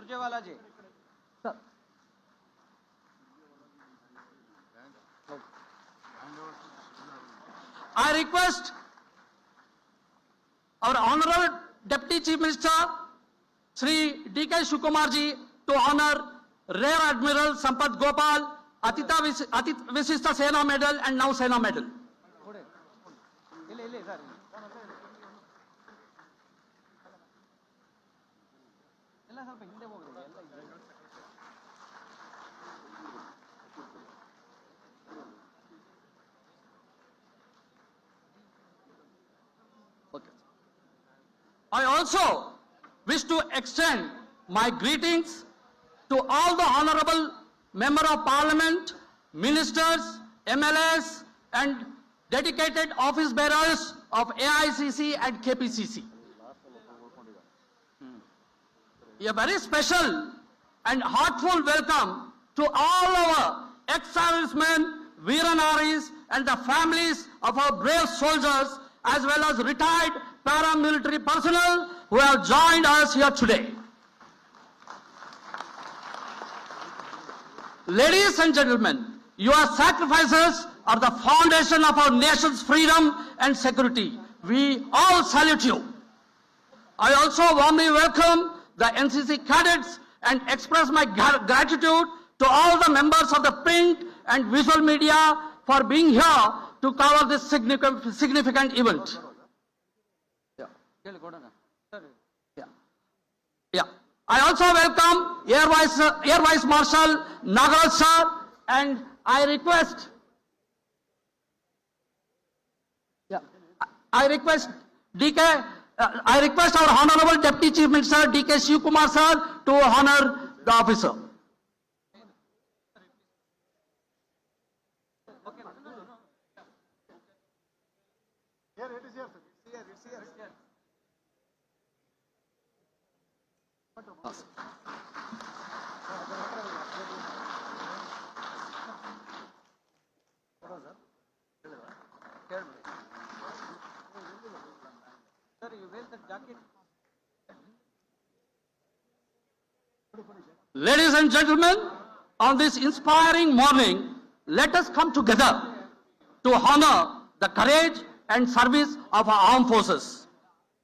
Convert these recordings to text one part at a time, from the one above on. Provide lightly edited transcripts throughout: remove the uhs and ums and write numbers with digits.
Surjewala ji sir I request our Honorable Deputy Chief Minister Shri DKS ji to honor Rear Admiral Sampath Gopal, Atita Visishta Sena Medal and now Sena Medal. I also wish to extend my greetings to all the honorable member of parliament, ministers, MLAs and dedicated office bearers of AICC and KPCC. A very special and heartful welcome to all our ex-servicemen, Veeranaris and the families of our brave soldiers as well as retired paramilitary personnel who have joined us here today. Ladies and gentlemen, your sacrifices are the foundation of our nation's freedom and security. We all salute you. I also warmly welcome the NCC cadets and express my gratitude to all the members of the print and visual media for being here to cover this significant event. I also welcome Air Vice Marshal Nagaraj sir, and I request our Honorable Deputy Chief Minister DK Shivkumar sir to honor the officer. Here it is here, sir. It's here. Sir, you wear the jacket. Ladies and gentlemen, on this inspiring morning, let us come together to honor the courage and service of our armed forces,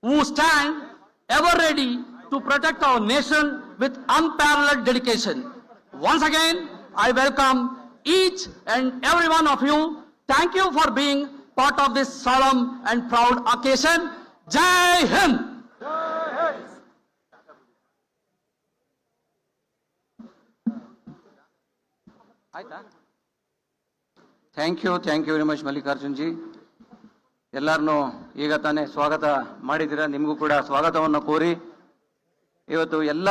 who stand ever ready to protect our nation with unparalleled dedication. Once again, I welcome each and every one of you. Thank you for being part of this solemn and proud occasion. Jai Hind! Thank you very much Mallikarjun ji. ಎಲ್ಲರನ್ನೂ ಈಗ ತಾನೇ ಸ್ವಾಗತ ಮಾಡಿದ್ದೀರಾ. ನಿಮಗೂ ಕೂಡ ಸ್ವಾಗತವನ್ನು ಕೋರಿ ಇವತ್ತು ಎಲ್ಲ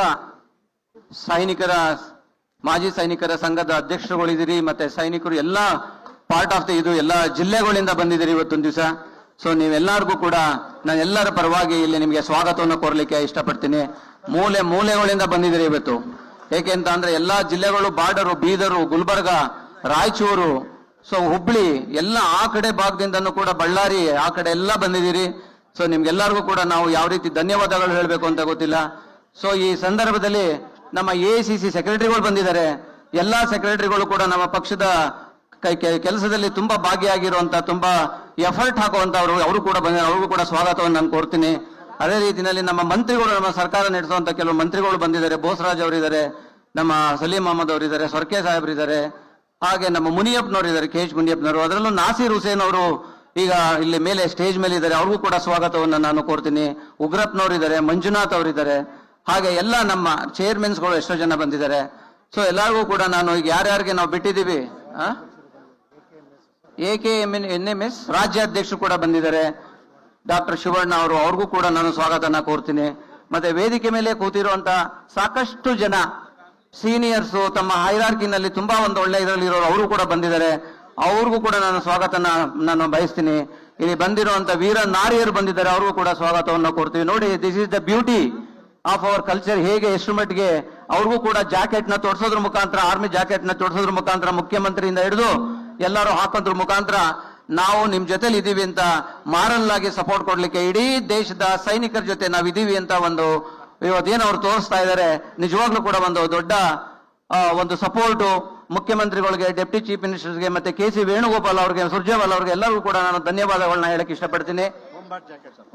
ಮಾಜಿ ಸೈನಿಕರ ಸಂಘದ ಅಧ್ಯಕ್ಷರುಗಳಿದ್ದೀರಿ, ಮತ್ತೆ ಸೈನಿಕರು ಎಲ್ಲ ಪಾರ್ಟ್ ಆಫ್ ಇದು ಎಲ್ಲ ಜಿಲ್ಲೆಗಳಿಂದ ಬಂದಿದ್ದೀರಿ ಇವತ್ತೊಂದು ದಿವಸ. ಸೊ ನೀವೆಲ್ಲರಿಗೂ ಕೂಡ ನಾನು ಎಲ್ಲರ ಪರವಾಗಿ ಇಲ್ಲಿ ನಿಮಗೆ ಸ್ವಾಗತವನ್ನು ಕೋರ್ಲಿಕ್ಕೆ ಇಷ್ಟಪಡ್ತೀನಿ. ಮೂಲೆಗಳಿಂದ ಬಂದಿದ್ದೀರಿ ಇವತ್ತು. ಏಕೆ ಅಂತ ಅಂದ್ರೆ ಎಲ್ಲಾ ಜಿಲ್ಲೆಗಳು, ಬಾರ್ಡರು, ಬೀದರು, ಗುಲ್ಬರ್ಗ, ರಾಯಚೂರು, ಸೊ ಹುಬ್ಳಿ ಎಲ್ಲ ಆ ಕಡೆ ಭಾಗದಿಂದನೂ ಕೂಡ, ಬಳ್ಳಾರಿ ಆ ಕಡೆ ಎಲ್ಲ ಬಂದಿದ್ದೀರಿ. ಸೊ ನಿಮ್ಗೆಲ್ಲರಿಗೂ ಕೂಡ ನಾವು ಯಾವ ರೀತಿ ಧನ್ಯವಾದಗಳು ಹೇಳಬೇಕು ಅಂತ ಗೊತ್ತಿಲ್ಲ. ಸೊ ಈ ಸಂದರ್ಭದಲ್ಲಿ ನಮ್ಮ AICC ಸೆಕ್ರೆಟರಿಗಳು ಬಂದಿದ್ದಾರೆ. ಎಲ್ಲಾ ಸೆಕ್ರೆಟರಿಗಳು ಕೂಡ ನಮ್ಮ ಪಕ್ಷದ ಕೆಲಸದಲ್ಲಿ ತುಂಬಾ ಭಾಗಿಯಾಗಿರುವಂತ, ತುಂಬಾ ಎಫರ್ಟ್ ಹಾಕುವಂತವ್ರು, ಅವರು ಕೂಡ ಬಂದಿದ್ದಾರೆ. ಅವ್ರಿಗೂ ಕೂಡ ಸ್ವಾಗತವನ್ನು ನಾನು ಕೋರ್ತೀನಿ. ಅದೇ ರೀತಿಯಲ್ಲಿ ನಮ್ಮ ಮಂತ್ರಿಗಳು, ನಮ್ಮ ಸರ್ಕಾರ ನಡೆಸುವಂತ ಕೆಲವು ಮಂತ್ರಿಗಳು ಬಂದಿದ್ದಾರೆ. ಬೋಸರಾಜ್ ಅವರಿದ್ದಾರೆ, ನಮ್ಮ ಸಲೀಂ ಅಹಮದ್ ಅವರಿದ್ದಾರೆ, ಸ್ವರ್ಕೆ ಸಾಹೇಬ್ರಿದ್ದಾರೆ, ಹಾಗೆ ನಮ್ಮ ಮುನಿಯಪ್ಪನವರಿದ್ದಾರೆ, KH ಮುನಿಯಪ್ಪನವರು, ಅದರಲ್ಲೂ ನಾಸೀರ್ ಹುಸೇನ್ ಅವರು ಈಗ ಇಲ್ಲಿ ಮೇಲೆ ಸ್ಟೇಜ್ ಮೇಲೆ ಇದ್ದಾರೆ. ಅವ್ರಿಗೂ ಕೂಡ ಸ್ವಾಗತವನ್ನು ನಾನು ಕೋರ್ತೀನಿ. ಉಗ್ರಪ್ಪನವರಿದ್ದಾರೆ, ಮಂಜುನಾಥ್ ಅವರಿದ್ದಾರೆ, ಹಾಗೆ ಎಲ್ಲ ನಮ್ಮ ಚೇರ್ಮನ್ಸ್ಗಳು ಎಷ್ಟೋ ಜನ ಬಂದಿದ್ದಾರೆ. ಸೊ ಎಲ್ಲರಿಗೂ ಕೂಡ ನಾನು ಈಗ ಯಾರ್ಯಾರಿಗೆ ನಾವು ಬಿಟ್ಟಿದ್ದೀವಿ, AKNMS ರಾಜ್ಯಾಧ್ಯಕ್ಷರು ಕೂಡ ಬಂದಿದ್ದಾರೆ, ಡಾಕ್ಟರ್ ಶಿವಣ್ಣ ಅವರು, ಅವ್ರಿಗೂ ಕೂಡ ನಾನು ಸ್ವಾಗತನ ಕೋರ್ತೀನಿ. ಮತ್ತೆ ವೇದಿಕೆ ಮೇಲೆ ಕೂತಿರುವಂತ ಸಾಕಷ್ಟು ಜನ ಸೀನಿಯರ್ಸು, ತಮ್ಮ ಹೈರಾರ್ಕಿನಲ್ಲಿ ತುಂಬಾ ಒಂದು ಒಳ್ಳೆ ಇದರಲ್ಲಿ ಇರೋರು, ಅವರು ಕೂಡ ಬಂದಿದ್ದಾರೆ. ಅವ್ರಿಗೂ ಕೂಡ ನಾನು ಸ್ವಾಗತನ ನಾನು ಬಯಸ್ತೀನಿ. ಇಲ್ಲಿ ಬಂದಿರುವಂತ ವೀರ ನಾರಿಯರು ಬಂದಿದ್ದಾರೆ, ಅವ್ರಿಗೂ ಕೂಡ ಸ್ವಾಗತವನ್ನು ಕೊಡ್ತೀವಿ. ನೋಡಿ, this is the beauty of our culture. ಹೇಗೆ ಎಷ್ಟು ಮಟ್ಟಿಗೆ ಅವ್ರಿಗೂ ಕೂಡ ಜಾಕೆಟ್ ನ ತೊಡ್ಸೋದ್ರ ಮುಖಾಂತರ, ಆರ್ಮಿ ಜಾಕೆಟ್ ನ ತೊಡ್ಸೋದ್ರ ಮುಖಾಂತರ, ಮುಖ್ಯಮಂತ್ರಿಯಿಂದ ಹಿಡಿದು ಎಲ್ಲರೂ ಹಾಕೋದ್ರ ಮುಖಾಂತರ ನಾವು ನಿಮ್ ಜೊತೆಲಿ ಇದೀವಿ ಅಂತ ಮಾರಲ್ ಆಗಿ ಸಪೋರ್ಟ್ ಕೊಡ್ಲಿಕ್ಕೆ, ಇಡೀ ದೇಶದ ಸೈನಿಕರ ಜೊತೆ ನಾವಿದೀವಿ ಅಂತ ಒಂದು ಇವತ್ತೇನು ಅವ್ರು ತೋರಿಸ್ತಾ ಇದ್ದಾರೆ ನಿಜವಾಗ್ಲೂ ಕೂಡ ಒಂದು ದೊಡ್ಡ ಒಂದು ಸಪೋರ್ಟು ಮುಖ್ಯಮಂತ್ರಿಗಳಿಗೆ, ಡೆಪ್ಟಿ ಚೀಫ್ ಮಿನಿಸ್ಟರ್ಸ್ಗೆ, ಮತ್ತೆ ಕೆ ಸಿ ವೇಣುಗೋಪಾಲ್ ಅವ್ರಿಗೆ, ಸುರ್ಜೇವಾಲ್ ಅವ್ರಿಗೆ ಎಲ್ಲರಿಗೂ ಕೂಡ ನಾನು ಧನ್ಯವಾದಗಳನ್ನ ಹೇಳಕ್ ಇಷ್ಟಪಡ್ತೀನಿ.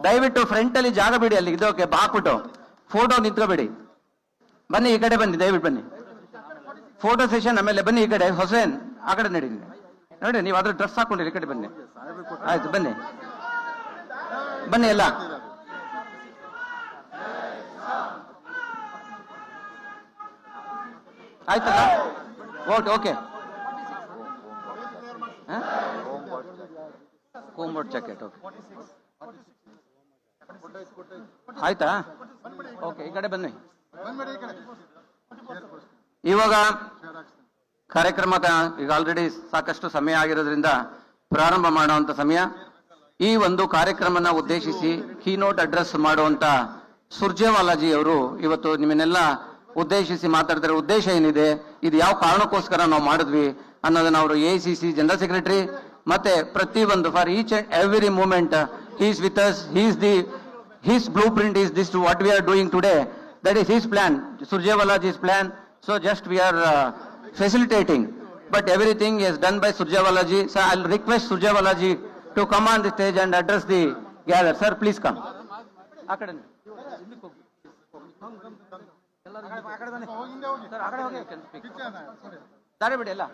ದಯವಿಟ್ಟು ಫ್ರಂಟ್ ಅಲ್ಲಿ ಜಾಗ ಬಿಡಿ, ಅಲ್ಲಿ ಇದಕ್ಕೆ ಹಾಕ್ಬಿಟ್ಟು ಫೋಟೋ ನಿಂತ್ಕೋಬೇಡಿ. ಬನ್ನಿ ಈ ಕಡೆ ಬನ್ನಿ, ದಯವಿಟ್ಟು ಬನ್ನಿ. ಫೋಟೋ ಸೆಷನ್ ಆಮೇಲೆ ಬನ್ನಿ ಈ ಕಡೆ. ಹೊಸೇನ್ ಆ ಕಡೆ ನಡೀರಿ, ನೋಡಿ ನೀವು ಅದ್ರ ಡ್ರೆಸ್ ಹಾಕೊಂಡಿರಿ, ಈ ಕಡೆ ಬನ್ನಿ. ಆಯ್ತು ಬನ್ನಿ ಬನ್ನಿ ಎಲ್ಲ. ಆಯ್ತಲ್ಲ, ಓಕೆ ಓಕೆ. ಕೋಂಬೋಟ್ ಜಾಕೆಟ್ ಓಕೆ ಆಯ್ತಾ? ಓಕೆ ಈ ಕಡೆ ಬನ್ನಿ. ಇವಾಗ ಕಾರ್ಯಕ್ರಮ ಈಗ ಆಲ್ರೆಡಿ ಸಾಕಷ್ಟು ಸಮಯ ಆಗಿರೋದ್ರಿಂದ ಪ್ರಾರಂಭ ಮಾಡುವಂತ ಸಮಯ. ಈ ಒಂದು ಕಾರ್ಯಕ್ರಮನ ಉದ್ದೇಶಿಸಿ ಕೀನೋಟ್ ಅಡ್ರೆಸ್ ಮಾಡುವಂತ ಸುರ್ಜೇವಾಲಾಜಿ ಅವರು ಇವತ್ತು ನಿಮ್ಮನ್ನೆಲ್ಲ ಉದ್ದೇಶಿಸಿ ಮಾತಾಡ್ತಾರೆ. ಉದ್ದೇಶ ಏನಿದೆ, ಇದು ಯಾವ ಕಾರಣಕ್ಕೋಸ್ಕರ ನಾವು ಮಾಡಿದ್ವಿ ಅನ್ನೋದನ್ನ ಅವರು AICC ಜನರಲ್ ಸೆಕ್ರೆಟರಿ ಮತ್ತೆ ಪ್ರತಿ ಒಂದು for each and every moment is with us. His blueprint is this to what we are doing today. That is his plan, Surjewalaji's plan. So just we are facilitating, but everything is done by Surjewalaji. So I'll request Surjewalaji to come on the stage and address the gather. Sir, please come. ದಾರಿ ಬಿಡಿ ಎಲ್ಲ.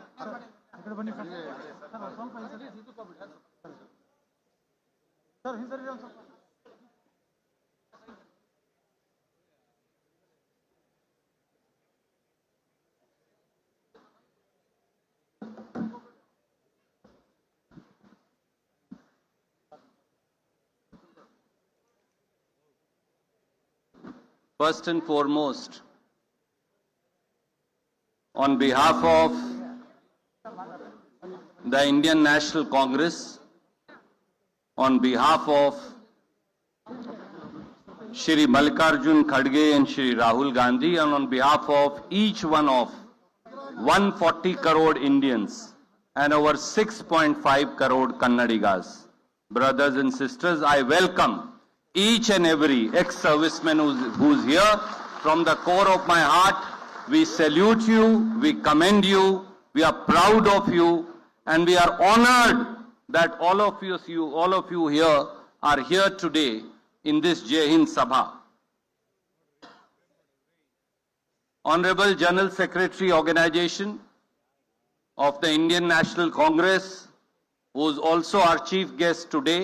First and foremost, on behalf of the Indian National Congress, on behalf of Shri Mallikarjun Kharge and Shri Rahul Gandhi, and on behalf of each one of 140 crore Indians and over 6.5 crore Kannadigas, brothers and sisters, I welcome each and every ex-serviceman who's here. From the core of my heart, we salute you, we commend you, we are proud of you, and we are honored that all of you here are here today in this Jai Hind Sabha. Honorable General Secretary Organization of the Indian National Congress, who is also our chief guest today,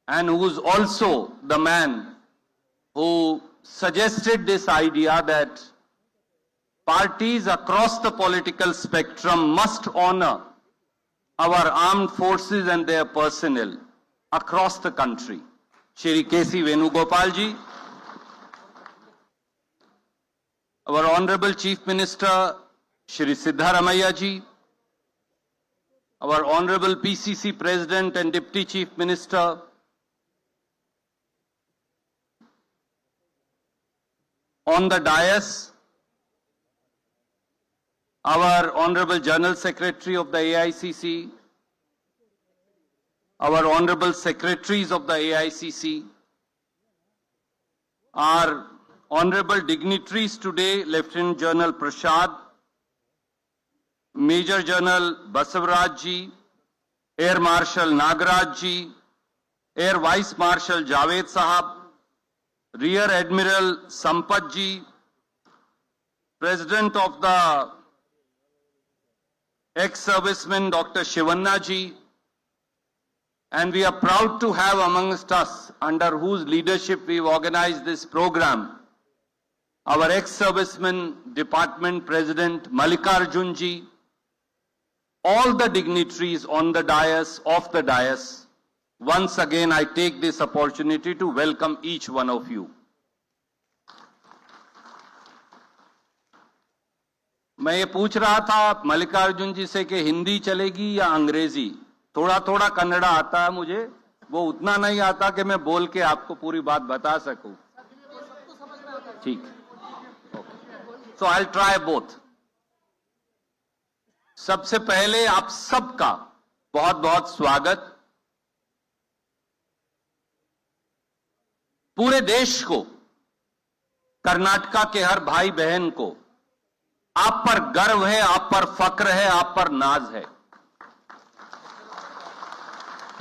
and who is also the man who suggested this idea that parties across the political spectrum must honor our armed forces and their personnel across the country. Shri K.C. Venugopal ji, our Honorable Chief Minister Shri Siddaramaiah ji, our Honorable PCC President and Deputy Chief Minister on the dais, our Honorable General Secretary of the AICC, our Honorable Secretaries of the AICC, our Honorable dignitaries today, Lieutenant General Prashad, Major General Basavaraj ji, Air Marshal Nagaraj ji, Air Vice Marshal Javed Sahab, Rear Admiral Sampath ji, President of the ex-serviceman Dr. Shivanna ji, and we are proud to have amongst us, under whose leadership we've organized this program, our ex-serviceman Department President Mallikarjun ji, all the dignitaries on the dais, off the dais. Once again, I take this opportunity to welcome each one of you. मैं ये पूछ रहा था मल्लिकार्जुन जी से कि हिंदी चलेगी या अंग्रेजी. थोड़ा थोड़ा कन्नड़ा आता है मुझे, वो उतना नहीं आता कि मैं बोल के आपको पूरी बात बता सकूं. ठीक, सो आई विल ट्राई बोथ. सबसे पहले आप सबका बहुत बहुत स्वागत. पूरे देश को कर्नाटका के हर भाई बहन को आप पर गर्व है, आप पर फक्र है, आप पर नाज है।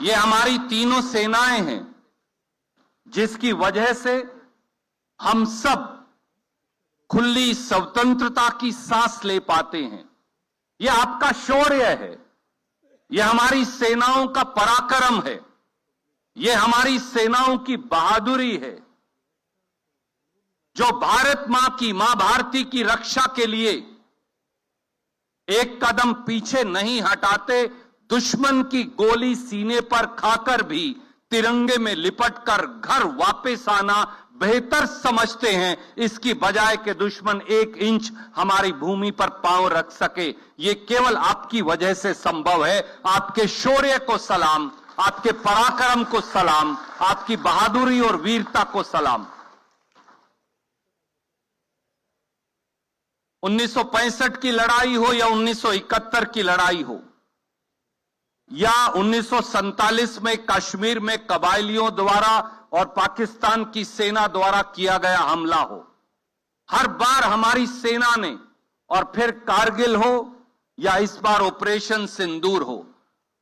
ये हमारी तीनों सेनाएं हैं जिसकी वजह से हम सब खुली स्वतंत्रता की सांस ले पाते हैं। ये आपका शौर्य है, ये हमारी सेनाओं का पराक्रम है, ये हमारी सेनाओं की बहादुरी है, जो भारत मां की, मां भारती की रक्षा के लिए एक कदम पीछे नहीं हटाते, दुश्मन की गोली सीने पर खाकर भी तिरंगे में लिपटकर घर वापस आना बेहतर समझते हैं, इसकी बजाय कि दुश्मन 1 इंच हमारी भूमि पर पांव रख सके। ये केवल आपकी वजह से संभव है। आपके शौर्य को सलाम, आपके पराक्रम को सलाम, आपकी बहादुरी और वीरता को सलाम। 1965 की लड़ाई हो या 1971 की लड़ाई हो या 1947 में कश्मीर में कबायलियों द्वारा और पाकिस्तान की सेना द्वारा किया गया हमला हो, हर बार हमारी सेना ने, और फिर कारगिल हो या इस बार ऑपरेशन सिंदूर हो,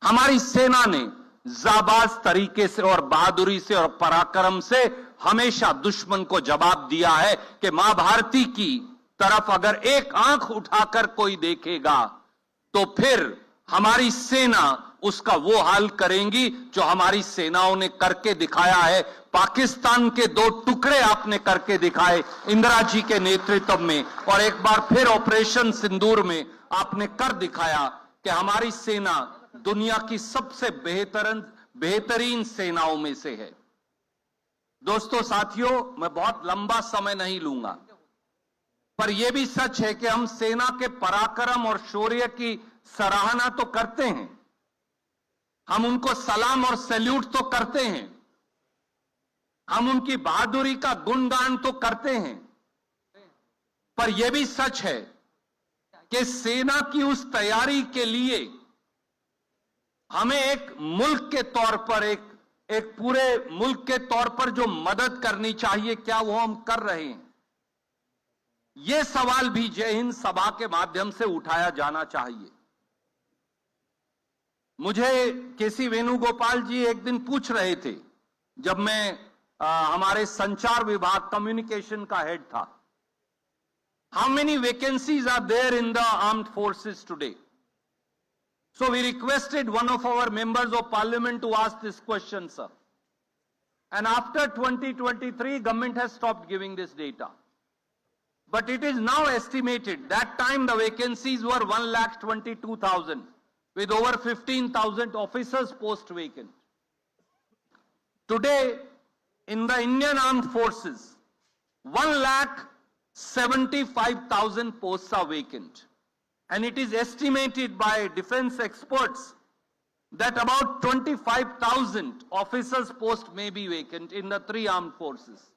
हमारी सेना ने जाबाज तरीके से और बहादुरी से और पराक्रम से हमेशा दुश्मन को जवाब दिया है कि मां भारती की तरफ अगर एक आंख उठाकर कोई देखेगा तो फिर हमारी सेना उसका वो हाल करेंगी जो हमारी सेनाओं ने करके दिखाया है। पाकिस्तान के 2 टुकड़े आपने करके दिखाए इंदिरा जी के नेतृत्व में, और एक बार फिर ऑपरेशन सिंदूर में आपने कर दिखाया कि हमारी सेना दुनिया की सबसे बेहतरीन सेनाओं में से है। दोस्तों, साथियों, मैं बहुत लंबा समय नहीं लूंगा, पर यह भी सच है कि हम सेना के पराक्रम और शौर्य की सराहना तो करते हैं, हम उनको सलाम और सैल्यूट तो करते हैं, हम उनकी बहादुरी का गुणगान तो करते हैं, पर यह भी सच है कि सेना की उस तैयारी के लिए हमें एक मुल्क के तौर पर, एक पूरे मुल्क के तौर पर जो मदद करनी चाहिए, क्या वो हम कर रहे हैं? यह सवाल भी जय हिंद सभा के माध्यम से उठाया जाना चाहिए। मुझे केसी वेणुगोपाल जी एक दिन पूछ रहे थे, जब मैं हमारे संचार विभाग कम्युनिकेशन का हेड था, how many vacancies are there in the armed forces today? So we requested one of our members of parliament to ask this question, sir. And after 2023, government has stopped giving this data. But it is now estimated, that time the vacancies were 1,22,000 with over 15,000 officers post vacant. Today, in the Indian Armed Forces, 1,75,000 posts are vacant. And it is estimated by defense experts that about 25,000 officers post may be vacant in the 3 armed forces.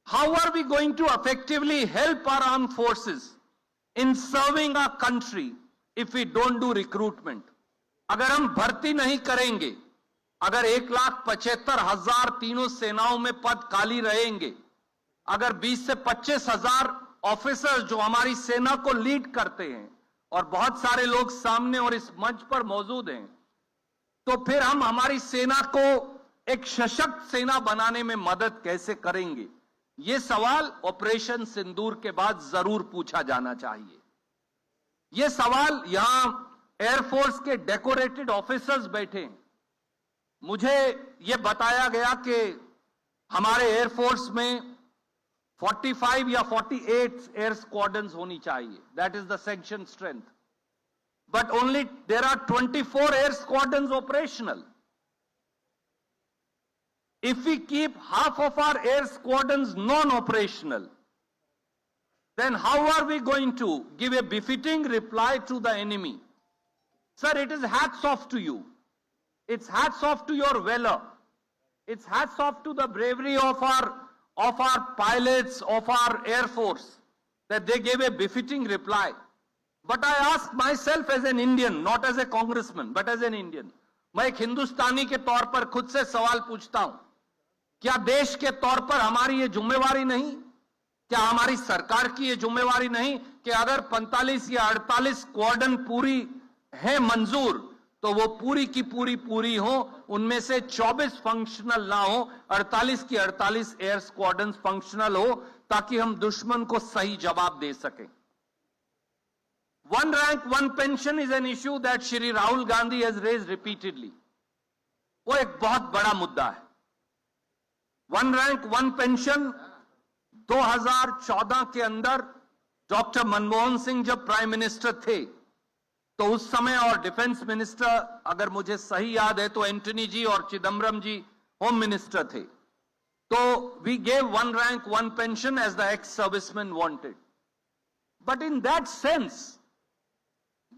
How are we going to effectively help our armed forces in serving our country if we don't do recruitment? अगर हम भर्ती नहीं करेंगे, अगर 1,75,000 तीनों सेनाओं में पद खाली रहेंगे, अगर 20 से 25,000 ऑफिसर्स जो हमारी सेना को लीड करते हैं, और बहुत सारे लोग सामने और इस मंच पर मौजूद हैं, तो फिर हम हमारी सेना को एक सशक्त सेना बनाने में मदद कैसे करेंगे? यह सवाल ऑपरेशन सिंदूर के बाद जरूर पूछा जाना चाहिए। यह सवाल यहां एयरफोर्स के डेकोरेटेड ऑफिसर्स बैठे हैं। मुझे यह बताया गया कि हमारे एयरफोर्स में 45 या 48 एयर स्क्वाड्रन्स होनी चाहिए, that is the sanction strength, but only there are 24 air squadrons operational. If we keep half of our air squadrons non-operational, then how are we going to give a befitting reply to the enemy? Sir, it is hats off to you. It's hats off to your valor. It's hats off to the bravery of our pilots, of our air force, that they gave a befitting reply. But I ask myself as an Indian, not as a congressman, but as an Indian. मैं एक हिंदुस्तानी के तौर पर खुद से सवाल पूछता हूं, क्या देश के तौर पर हमारी ये जिम्मेवारी नहीं क्या हमारी सरकार की ये जिम्मेवारी नहीं कि अगर 45 या 48 क्वाड्रन पूरी है मंजूर, तो वो पूरी की पूरी हो, उनमें से 24 फंक्शनल ना हो, 48 की 48 एयर स्क्वाड्रन फंक्शनल हो, ताकि हम दुश्मन को सही जवाब दे सकें। One rank, one pension is an issue that Shri Rahul Gandhi has raised repeatedly. वो एक बहुत बड़ा मुद्दा है। वन रैंक वन पेंशन 2014 के अंदर डॉक्टर मनमोहन सिंह जब प्राइम मिनिस्टर थे, तो उस समय, और डिफेंस मिनिस्टर अगर मुझे सही याद है तो एंटनी जी और चिदम्बरम जी होम मिनिस्टर थे, तो we gave one rank one pension as the ex serviceman wanted. But in that sense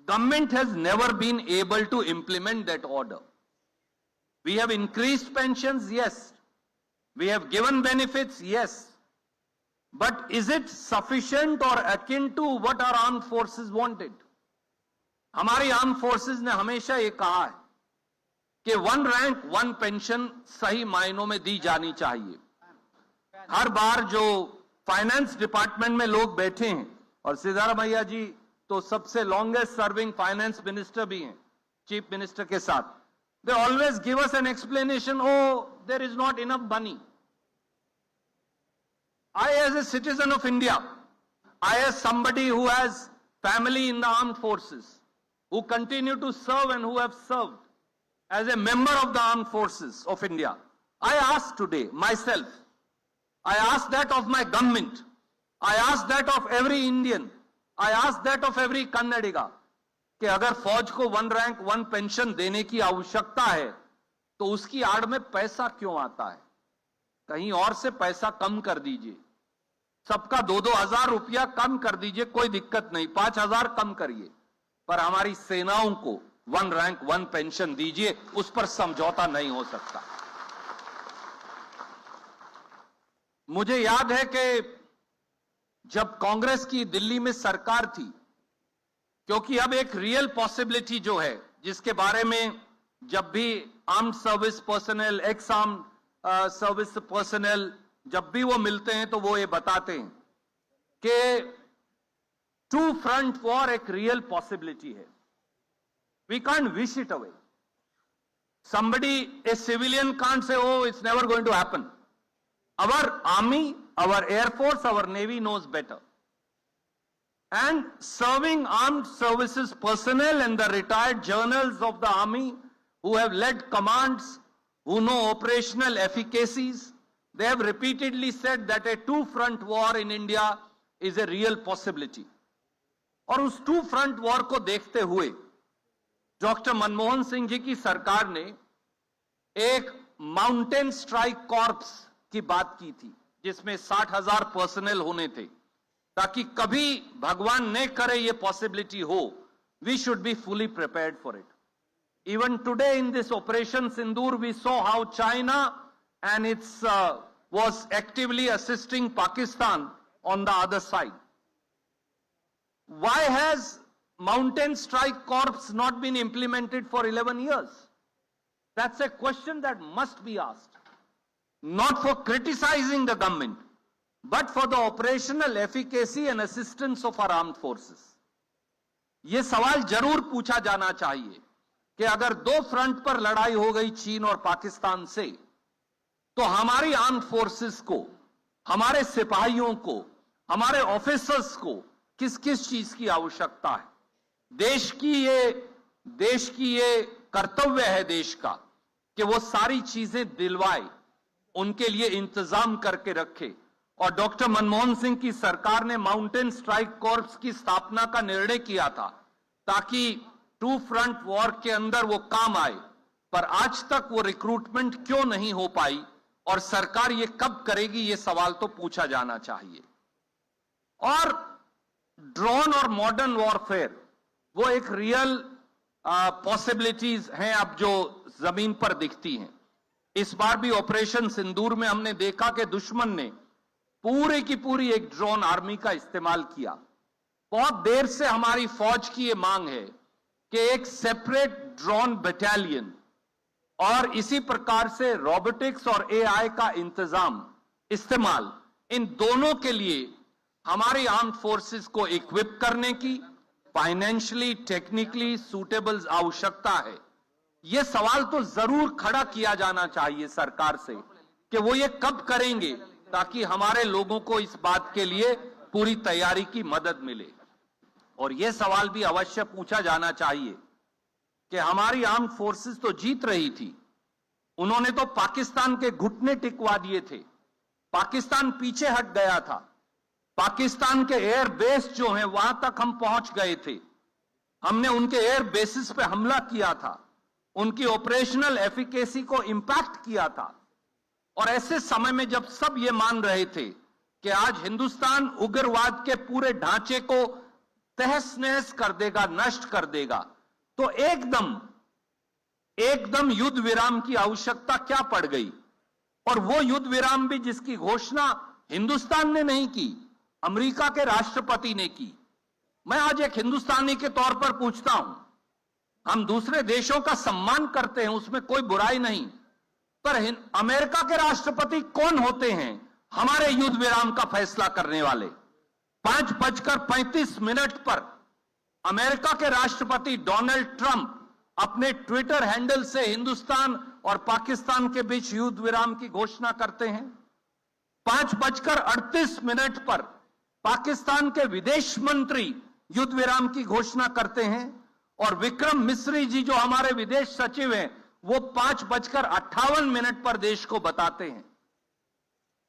government has never been able to implement that order. We have increased pensions, yes. We have given benefits, yes. But is it sufficient or akin to what our armed forces wanted? हमारी arm forces ने हमेशा ये कहा है कि one rank one pension सही मायनों में दी जानी चाहिए। हर बार जो फाइनेंस डिपार्टमेंट में लोग बैठे हैं, और सिद्धारमैया जी तो सबसे लॉन्गेस्ट सर्विंग फाइनेंस मिनिस्टर भी हैं चीफ मिनिस्टर के साथ, they always give us an explanation, oh there is not enough money. I, as a citizen of India, I, as somebody who has family in the armed forces, who continue to serve and who have served as a member of the armed forces of India, I ask today myself, I ask that of my government, I ask that of every Indian, I ask that of every Kannadiga, कि अगर फौज को one rank one pension देने की आवश्यकता है, तो उसकी आड़ में पैसा क्यों आता है? कहीं और से पैसा कम कर दीजिए, सबका 2-2 हजार रुपया कम कर दीजिए, कोई दिक्कत नहीं, 5,000 कम करिए, पर हमारी सेनाओं को वन रैंक वन पेंशन दीजिए, उस पर समझौता नहीं हो सकता। मुझे याद है कि जब कांग्रेस की दिल्ली में सरकार थी, क्योंकि अब एक रियल पॉसिबिलिटी जो है, जिसके बारे में जब भी armed service personal, x armed service personal जब भी वो मिलते हैं, तो वो ये बताते हैं कि टू फ्रंट वॉर एक रियल पॉसिबिलिटी है। We can't wish it away. somebody, a civilian can't say, oh, it's never going to happen. Our army, our air force, our navy knows better. And serving armed services personnel and the retired generals of the army who have led commands, who know operational efficacies, they have repeatedly said that a two-front war in India is a real possibility. और उस to front war को देखते हुए doctor Manmohan Singh ji की सरकार ने एक mountain strike corps की बात की थी, जिसमें 60,000 पर्सनल होने थे, ताकि कभी भगवान ने करे ये पॉसिबिलिटी हो, we should be fully prepared for it. Even today in this Operation Sindoor, we saw how China and its was actively assisting Pakistan on the other side. Why has Mountain Strike Corps not been implemented for 11 years? That's a question that must be asked. Not for criticizing the government, but for the operational efficacy and assistance of our armed forces. ये सवाल जरूर पूछा जाना चाहिए कि अगर दो front पर लड़ाई हो गई चीन और पाकिस्तान से, तो हमारी आर्म फोर्सेस को, हमारे सिपाहियों को, हमारे ऑफिसर्स को किस किस चीज की आवश्यकता है. देश की ये कर्तव्य है देश का कि वो सारी चीजें दिलवाए, उनके लिए इंतजाम करके रखे. और डॉक्टर मनमोहन सिंह की सरकार ने माउंटेन स्ट्राइक कॉर्प्स की स्थापना का निर्णय किया था ताकि टू फ्रंट वॉर के अंदर वो काम आए. पर आज तक वो रिक्रूटमेंट क्यों नहीं हो पाई और सरकार ये कब करेगी, ये सवाल तो पूछा जाना चाहिए. और ड्रोन और मॉडर्न वॉरफेयर वो एक रियल पॉसिबिलिटीज हैं अब जो जमीन पर दिखती हैं. इस बार भी ऑपरेशन सिंदूर में हमने देखा कि दुश्मन ने पूरी की पूरी एक ड्रोन आर्मी का इस्तेमाल किया. बहुत देर से हमारी फौज की ये मांग है कि एक सेपरेट ड्रोन बटालियन और इसी प्रकार से रोबोटिक्स और एआई का इस्तेमाल, इन दोनों के लिए हमारी आर्म्ड फोर्सेस को इक्विप करने की फाइनेंशियली टेक्निकली सूटेबल आवश्यकता है। यह सवाल तो जरूर खड़ा किया जाना चाहिए सरकार से कि वो ये कब करेंगे ताकि हमारे लोगों को इस बात के लिए पूरी तैयारी की मदद मिले। और यह सवाल भी अवश्य पूछा जाना चाहिए कि हमारी आर्म्ड फोर्सेस तो जीत रही थी, उन्होंने तो पाकिस्तान के घुटने टिकवा दिए थे, पाकिस्तान पीछे हट गया था, पाकिस्तान के एयर बेस जो हैं वहां तक हम पहुंच गए थे, हमने उनके एयर बेसिस पे हमला किया था, उनकी ऑपरेशनल एफिकेसी को इंपैक्ट किया था। और ऐसे समय में जब सब ये मान रहे थे कि आज हिंदुस्तान उग्रवाद के पूरे ढांचे को तहस नहस कर देगा, नष्ट कर देगा, तो एकदम युद्ध विराम की आवश्यकता क्या पड़ गई। और वो युद्ध विराम भी जिसकी घोषणा हिंदुस्तान ने नहीं की, अमेरिका के राष्ट्रपति ने की। मैं आज एक हिंदुस्तानी के तौर पर पूछता हूं, हम दूसरे देशों का सम्मान करते हैं, उसमें कोई बुराई नहीं, पर अमेरिका के राष्ट्रपति कौन होते हैं हमारे युद्ध विराम का फैसला करने वाले। 5:35 पर अमेरिका के राष्ट्रपति डोनाल्ड ट्रंप अपने ट्विटर हैंडल से हिंदुस्तान और पाकिस्तान के बीच युद्ध विराम की घोषणा करते हैं। 5:38 पर पाकिस्तान के विदेश मंत्री युद्ध विराम की घोषणा करते हैं और विक्रम मिस्री जी जो हमारे विदेश सचिव हैं वो 5:58 पर देश को बताते हैं।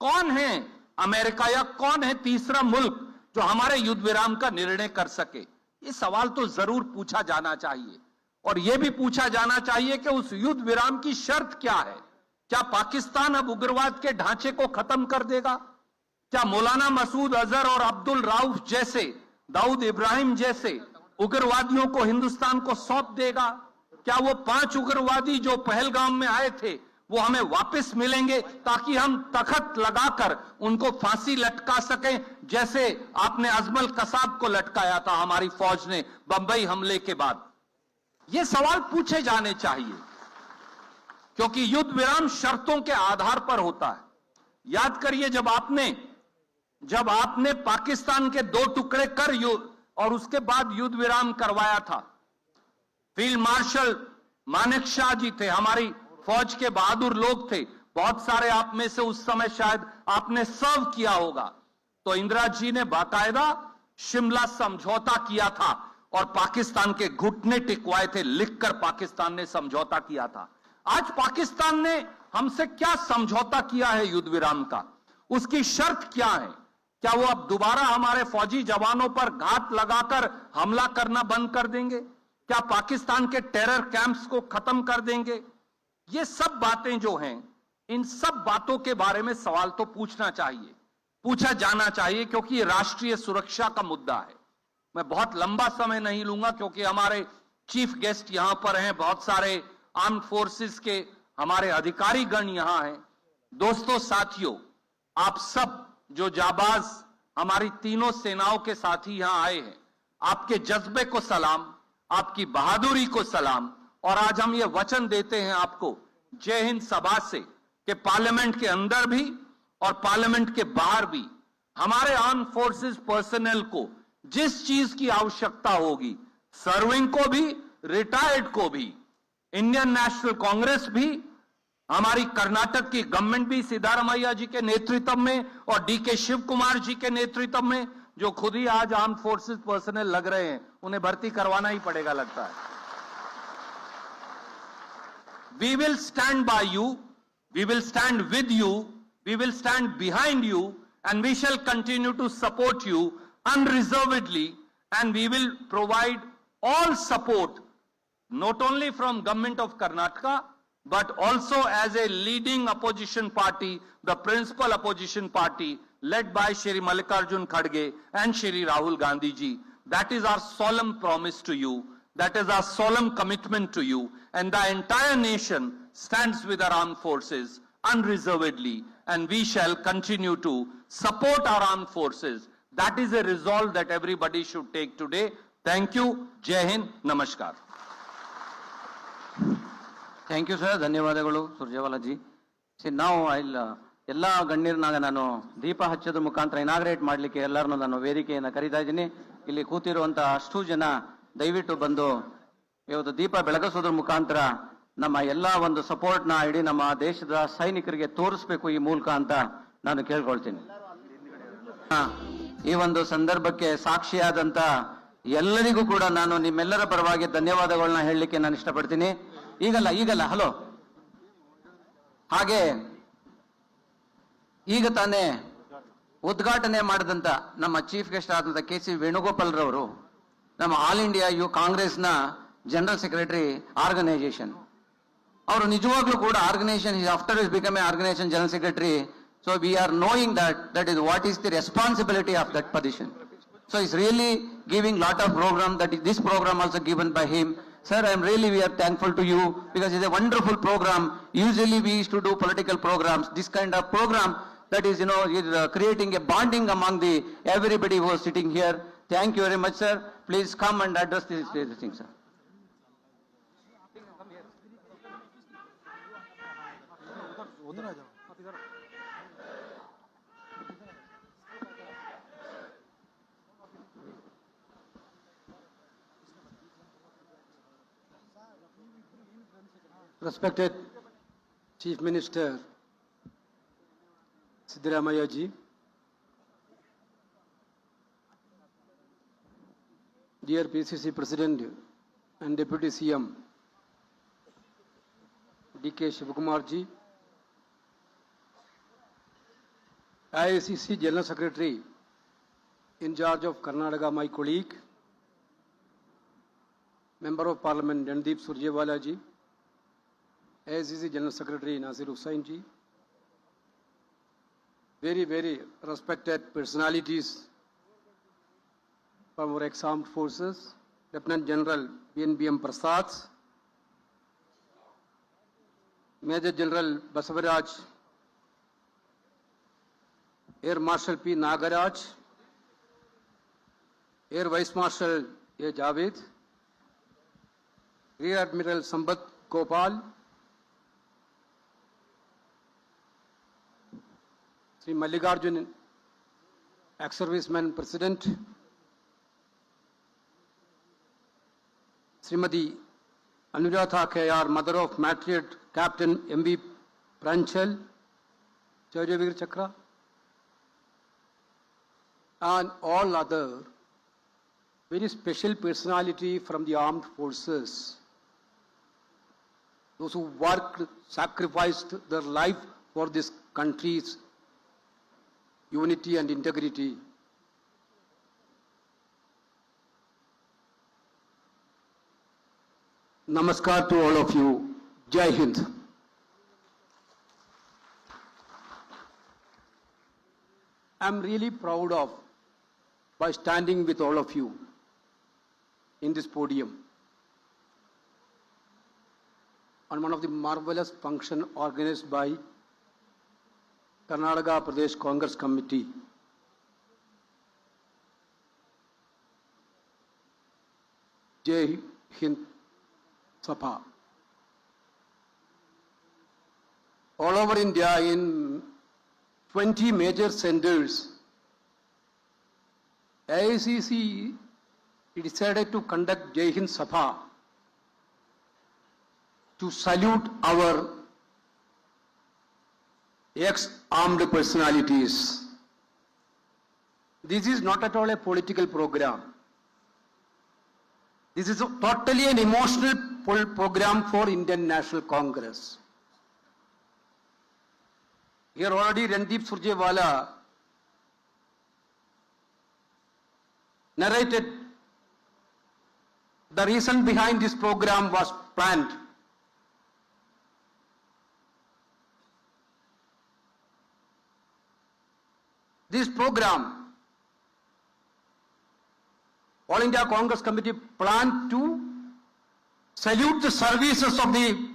कौन है अमेरिका या कौन है तीसरा मुल्क जो हमारे युद्ध विराम का निर्णय कर सके। ये सवाल तो जरूर पूछा जाना चाहिए और यह भी पूछा जाना चाहिए कि उस युद्ध विराम की शर्त क्या है। क्या पाकिस्तान अब उग्रवाद के ढांचे को खत्म कर देगा? क्या मौलाना मसूद अजहर और अब्दुल राउफ जैसे, दाऊद इब्राहिम जैसे उग्रवादियों को हिंदुस्तान को सौंप देगा? क्या वो 5 उग्रवादी जो पहलगाम में आए थे वो हमें वापस मिलेंगे ताकि हम तख्त लगाकर उनको फांसी लटका सकें, जैसे आपने अजमल कसाब को लटकाया था हमारी फौज ने बंबई हमले के बाद? ये सवाल पूछे जाने चाहिए क्योंकि युद्ध विराम शर्तों के आधार पर होता है। याद करिए जब आपने पाकिस्तान के 2 टुकड़े कर और उसके बाद युद्ध विराम करवाया था, फील्ड मार्शल मानेक शाह जी थे, हमारी फौज के बहादुर लोग थे, बहुत सारे आप में से उस समय शायद आपने सर्व किया होगा। तो इंदिरा जी ने बाकायदा शिमला समझौता किया था और पाकिस्तान के घुटने टिकवाए थे, लिखकर पाकिस्तान ने समझौता किया था। आज पाकिस्तान ने हमसे क्या समझौता किया है युद्ध विराम का? उसकी शर्त क्या है? क्या वो अब दोबारा हमारे फौजी जवानों पर घात लगाकर हमला करना बंद कर देंगे? क्या पाकिस्तान के टेरर कैंप्स को खत्म कर देंगे? ये सब बातें जो हैं, इन सब बातों के बारे में सवाल तो पूछना चाहिए, पूछा जाना चाहिए क्योंकि ये राष्ट्रीय सुरक्षा का मुद्दा है। मैं बहुत लंबा समय नहीं लूंगा क्योंकि हमारे चीफ गेस्ट यहां पर हैं, बहुत सारे आर्म फोर्सेस के हमारे अधिकारीगण यहां हैं। दोस्तों, साथियों, आप सब जो जाबाज हमारी तीनों सेनाओं के साथी यहां आए हैं, आपके जज्बे को सलाम, आपकी बहादुरी को सलाम। और आज हम ये वचन देते हैं आपको जय हिंद सभा से कि पार्लियामेंट के अंदर भी और पार्लियामेंट के बाहर भी हमारे आर्म फोर्सेस पर्सनल को जिस चीज की आवश्यकता होगी, सर्विंग को भी, रिटायर्ड को भी, इंडियन नेशनल कांग्रेस भी, हमारी कर्नाटक की गवर्नमेंट भी सिद्धारमैया जी के नेतृत्व में और डीके शिव कुमार जी के नेतृत्व में, जो खुद ही आज आर्म फोर्सेस पर्सनल लग रहे हैं, उन्हें भर्ती करवाना ही पड़ेगा लगता है। We will stand by you, we will stand with you, we will stand behind you, and we shall continue to support you unreservedly, and we will provide all support, not only from Government of Karnataka, but also as a leading opposition party, the principal opposition party, led by Shri Mallikarjun Kharge and Shri Rahul Gandhi ji. That is our solemn promise to you. That is our solemn commitment to you, and the entire nation stands with our armed forces unreservedly, and we shall continue to support our armed forces. That is a resolve that everybody should take today. Thank you. Jai Hind. Namaskar. Thank you, sir. ಧನ್ಯವಾದಗಳು Surjewala ji. See, now I'll ಎಲ್ಲ ಗಣ್ಯರನ್ನಾಗ ನಾನು ದೀಪ ಹಚ್ಚೋದ್ರ ಮುಖಾಂತರ inaugurate ಮಾಡಲಿಕ್ಕೆ ಎಲ್ಲರನ್ನು ನಾನು ವೇದಿಕೆಯನ್ನು ಕರೀತಾ ಇದ್ದೀನಿ. ಇಲ್ಲಿ ಕೂತಿರುವಂತ ಅಷ್ಟು ಜನ ದಯವಿಟ್ಟು ಬಂದು ಇವತ್ತು ದೀಪ ಬೆಳಗಿಸೋದ್ರ ಮುಖಾಂತರ ನಮ್ಮ ಎಲ್ಲ ಒಂದು ಸಪೋರ್ಟ್ನ ಇಡೀ ನಮ್ಮ ದೇಶದ ಸೈನಿಕರಿಗೆ ತೋರಿಸ್ಬೇಕು ಈ ಮೂಲಕ ಅಂತ ನಾನು ಕೇಳ್ಕೊಳ್ತೀನಿ. ಈ ಒಂದು ಸಂದರ್ಭಕ್ಕೆ ಸಾಕ್ಷಿಯಾದಂತ ಎಲ್ಲರಿಗೂ ಕೂಡ ನಾನು ನಿಮ್ಮೆಲ್ಲರ ಪರವಾಗಿ ಧನ್ಯವಾದಗಳನ್ನ ಹೇಳಲಿಕ್ಕೆ ನಾನು ಇಷ್ಟಪಡ್ತೀನಿ. ಈಗಲ್ಲ ಹಲೋ. ಹಾಗೆ ಈಗ ತಾನೇ ಉದ್ಘಾಟನೆ ಮಾಡಿದಂತ ನಮ್ಮ ಚೀಫ್ ಗೆಸ್ಟ್ ಆದಂತ KC ವೇಣುಗೋಪಾಲ್ ರವರು ನಮ್ಮ ಆಲ್ ಇಂಡಿಯಾ ಕಾಂಗ್ರೆಸ್ನ ಜನರಲ್ ಸೆಕ್ರೆಟರಿ ಆರ್ಗನೈಸೇಷನ್. ಅವರು ನಿಜವಾಗ್ಲೂ ಕೂಡ organisation after is become a organisation general secretary. So we are knowing that is what is the responsibility of that position. So he's really giving lot of program, that this program also given by him. Sir, we are thankful to you because it's a wonderful program. Usually we used to do political programs. This kind of program that is, is creating a bonding among everybody who is sitting here. Thank you very much, sir. Please come and address this thing, sir. Respected Chief Minister Siddaramaiah ji, dear PCC President and Deputy CM DKS ji, IICC General Secretary in charge of Karnataka, my colleague, Member of Parliament Randeep Surjewala ji, IICC General Secretary Nasir Hussain ji, very respected personalities from our ex-armed forces, Lieutenant General BNBM Prasad, Major General Basavaraj, Air Marshal P. Nagaraj, Air Vice Marshal A. Javed, Rear Admiral Sambat Gopal, Sri Mallikarjun, ex-serviceman President, Srimati Anuratha K.R., Mother of Matriarch Captain M.V. Pranchal, Chaudhary Chakra, and all other very special personality from the armed forces, those who worked, sacrificed their life for this country's unity and integrity. Namaskar to all of you. Jai Hind. I'm really proud of by standing with all of you in this podium on one of the marvelous function organized by Karnataka Pradesh Congress Committee. Jai Hind Sabha. All over India in 20 major centers, IICC decided to conduct Jai Hind Sabha to salute our ex-armed personalities. This is not at all a political program. This is totally an emotional program for Indian National Congress. Here already Randeep Surjewala narrated the reason behind this program was planned. This program, All India Congress Committee planned to salute the services of the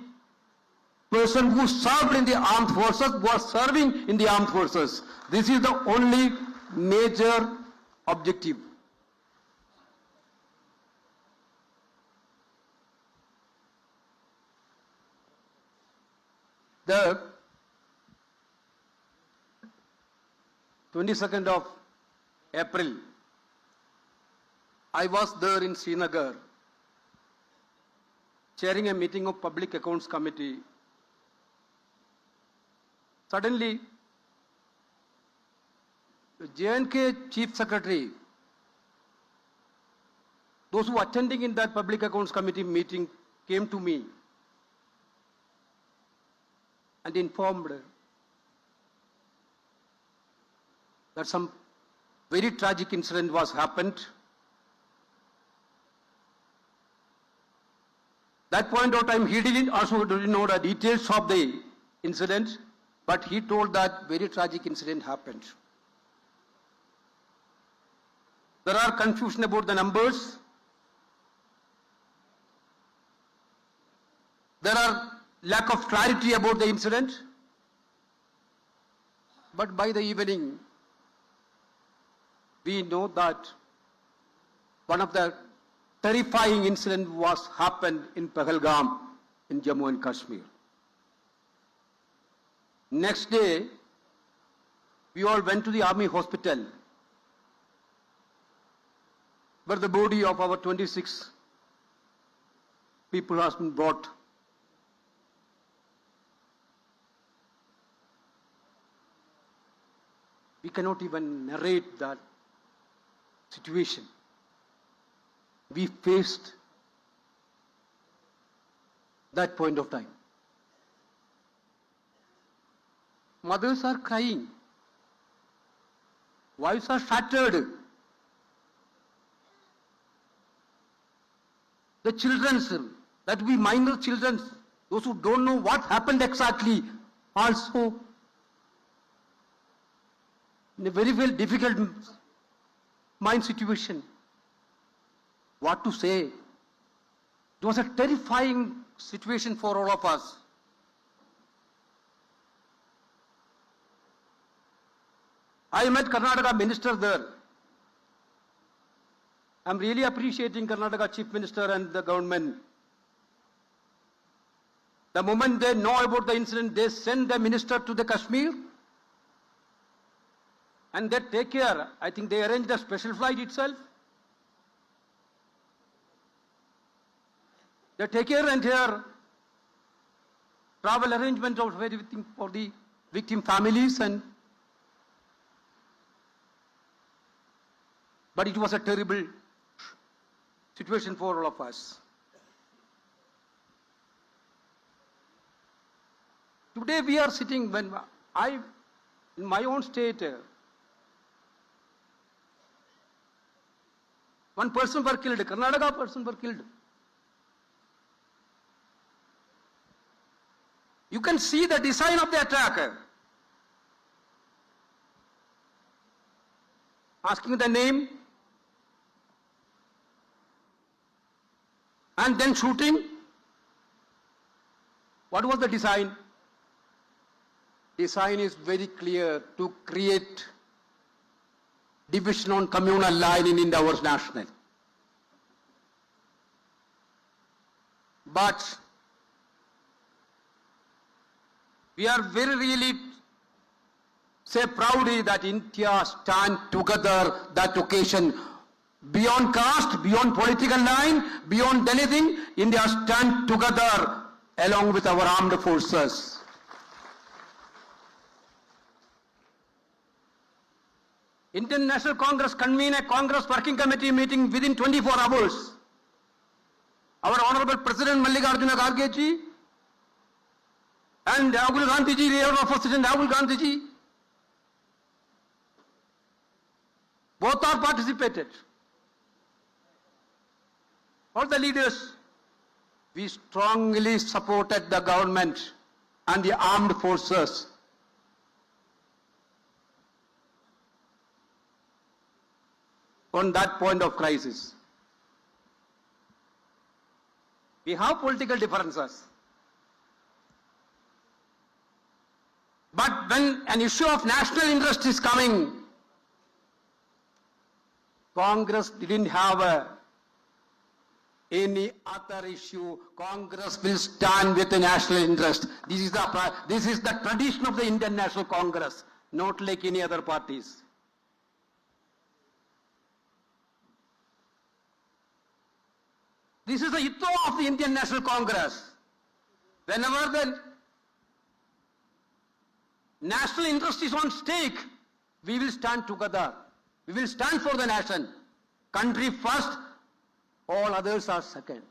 person who served in the armed forces, was serving in the armed forces. This is the only major objective. The 22nd of April, I was there in Srinagar, chairing a meeting of Public Accounts Committee. Suddenly, the J&K Chief Secretary, those who were attending in that Public Accounts Committee meeting came to me and informed that some very tragic incident was happened. That point of time, he didn't know the details of the incident, but he told that very tragic incident happened. There are confusion about the numbers. There are lack of clarity about the incident. But by the evening, we know that one of the terrifying incident was happened in Pahalgam in Jammu and Kashmir. Next day, we all went to the army hospital where the body of our 26 people has been brought. We cannot even narrate that situation. We faced that point of time. Mothers are crying. Wives are shattered. The children, that we minor children, those who don't know what happened exactly, also in a very, very difficult mind situation. What to say? It was a terrifying situation for all of us. I met Karnataka minister there. I'm really appreciating Karnataka Chief Minister and the government. The moment they know about the incident, they send the minister to the Kashmir and they take care. I think they arranged a special flight itself. They take care and here travel arrangement of everything for the victim families but it was a terrible situation for all of us. Today we are sitting in my own state, one person were killed, Karnataka person were killed. You can see the design of the attack. Asking the name and then shooting. What was the design? Design is very clear: to create division on communal line in India was national. But we are very really say proudly that India stand together that occasion. Beyond caste, beyond political line, beyond anything, India stand together along with our armed forces. Indian National Congress convened a Congress Working Committee meeting within 24 hours. Our Honorable President Mallikarjuna Kharge ji and Rahul Gandhi ji, leader of President Rahul Gandhi ji, both are participated. All the leaders, we strongly supported the government and the armed forces. On that point of crisis. We have political differences. But when an issue of national interest is coming, Congress didn't have any other issue. Congress will stand with the national interest. This is the tradition of the Indian National Congress, not like any other parties. This is the ethos of the Indian National Congress. Whenever the national interest is on stake, we will stand together. We will stand for the nation. Country first, all others are second.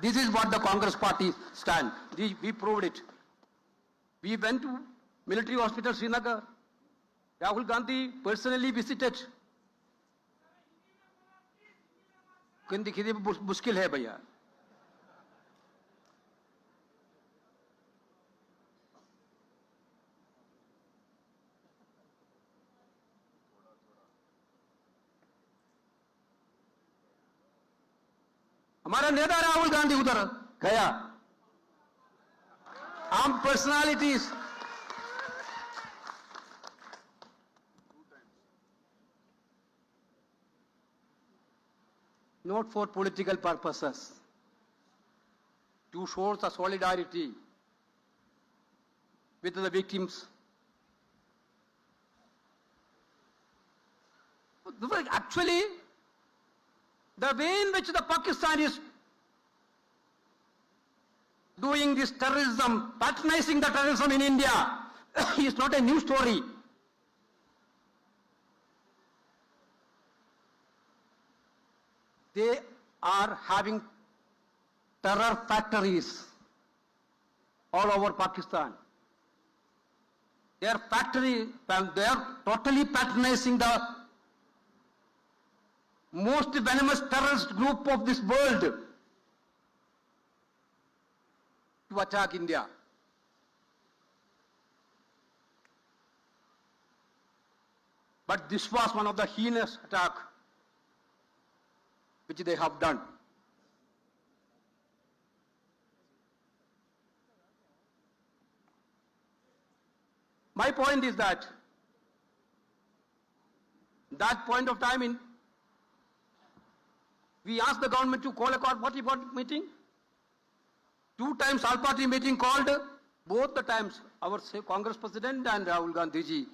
This is what the Congress party stand. We proved it. We went to military hospital Srinagar. Rahul Gandhi personally visited. Hindi मुश्किल है भैया. हमारा नेता राहुल गांधी उधर गया. Arm personalities. Not for political purposes, to show the solidarity with the victims. Actually, the way in which the Pakistan is doing this terrorism, patronizing the terrorism in India, is not a new story. They are having terror factories all over Pakistan. They are totally patronizing the most venomous terrorist group of this world to attack India. But this was one of the heinous attacks which they have done. My point is that point of time we asked the government to call a party meeting. 2 times all party meeting called. Both the times our Congress President and Rahul Gandhi ji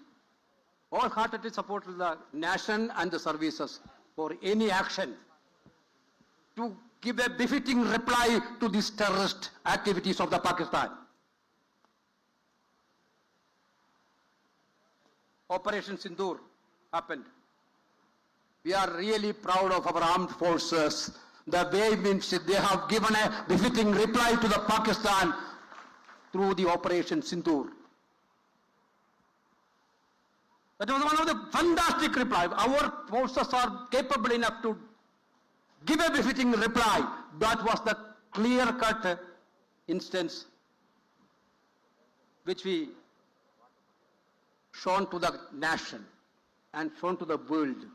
wholeheartedly supported the nation and the services for any action to give a befitting reply to these terrorist activities of the Pakistan. Operation Sindoor happened. We are really proud of our armed forces. The way in which they have given a befitting reply to the Pakistan through the Operation Sindoor. That was one of the fantastic replies. Our forces are capable enough to give a befitting reply. That was the clear-cut instance which we shown to the nation and shown to the world.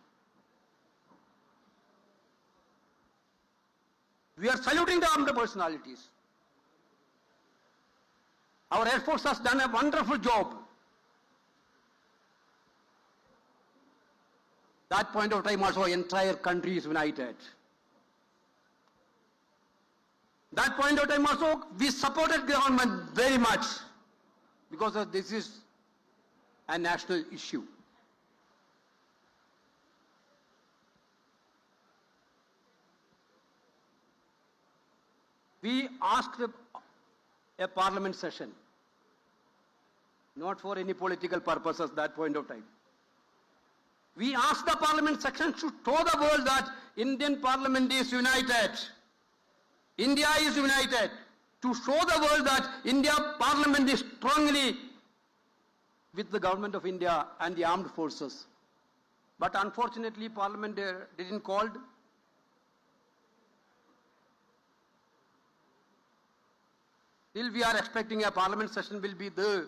We are saluting the armed personalities. Our Air Force has done a wonderful job. That point of time also entire country is united. That point of time also we supported government very much because this is a national issue. We asked a parliament session, not for any political purposes that point of time. We asked the parliament session to show the world that Indian parliament is united. India is united. To show the world that India parliament is strongly with the government of India and the armed forces. But unfortunately parliament didn't call. Still we are expecting a parliament session will be there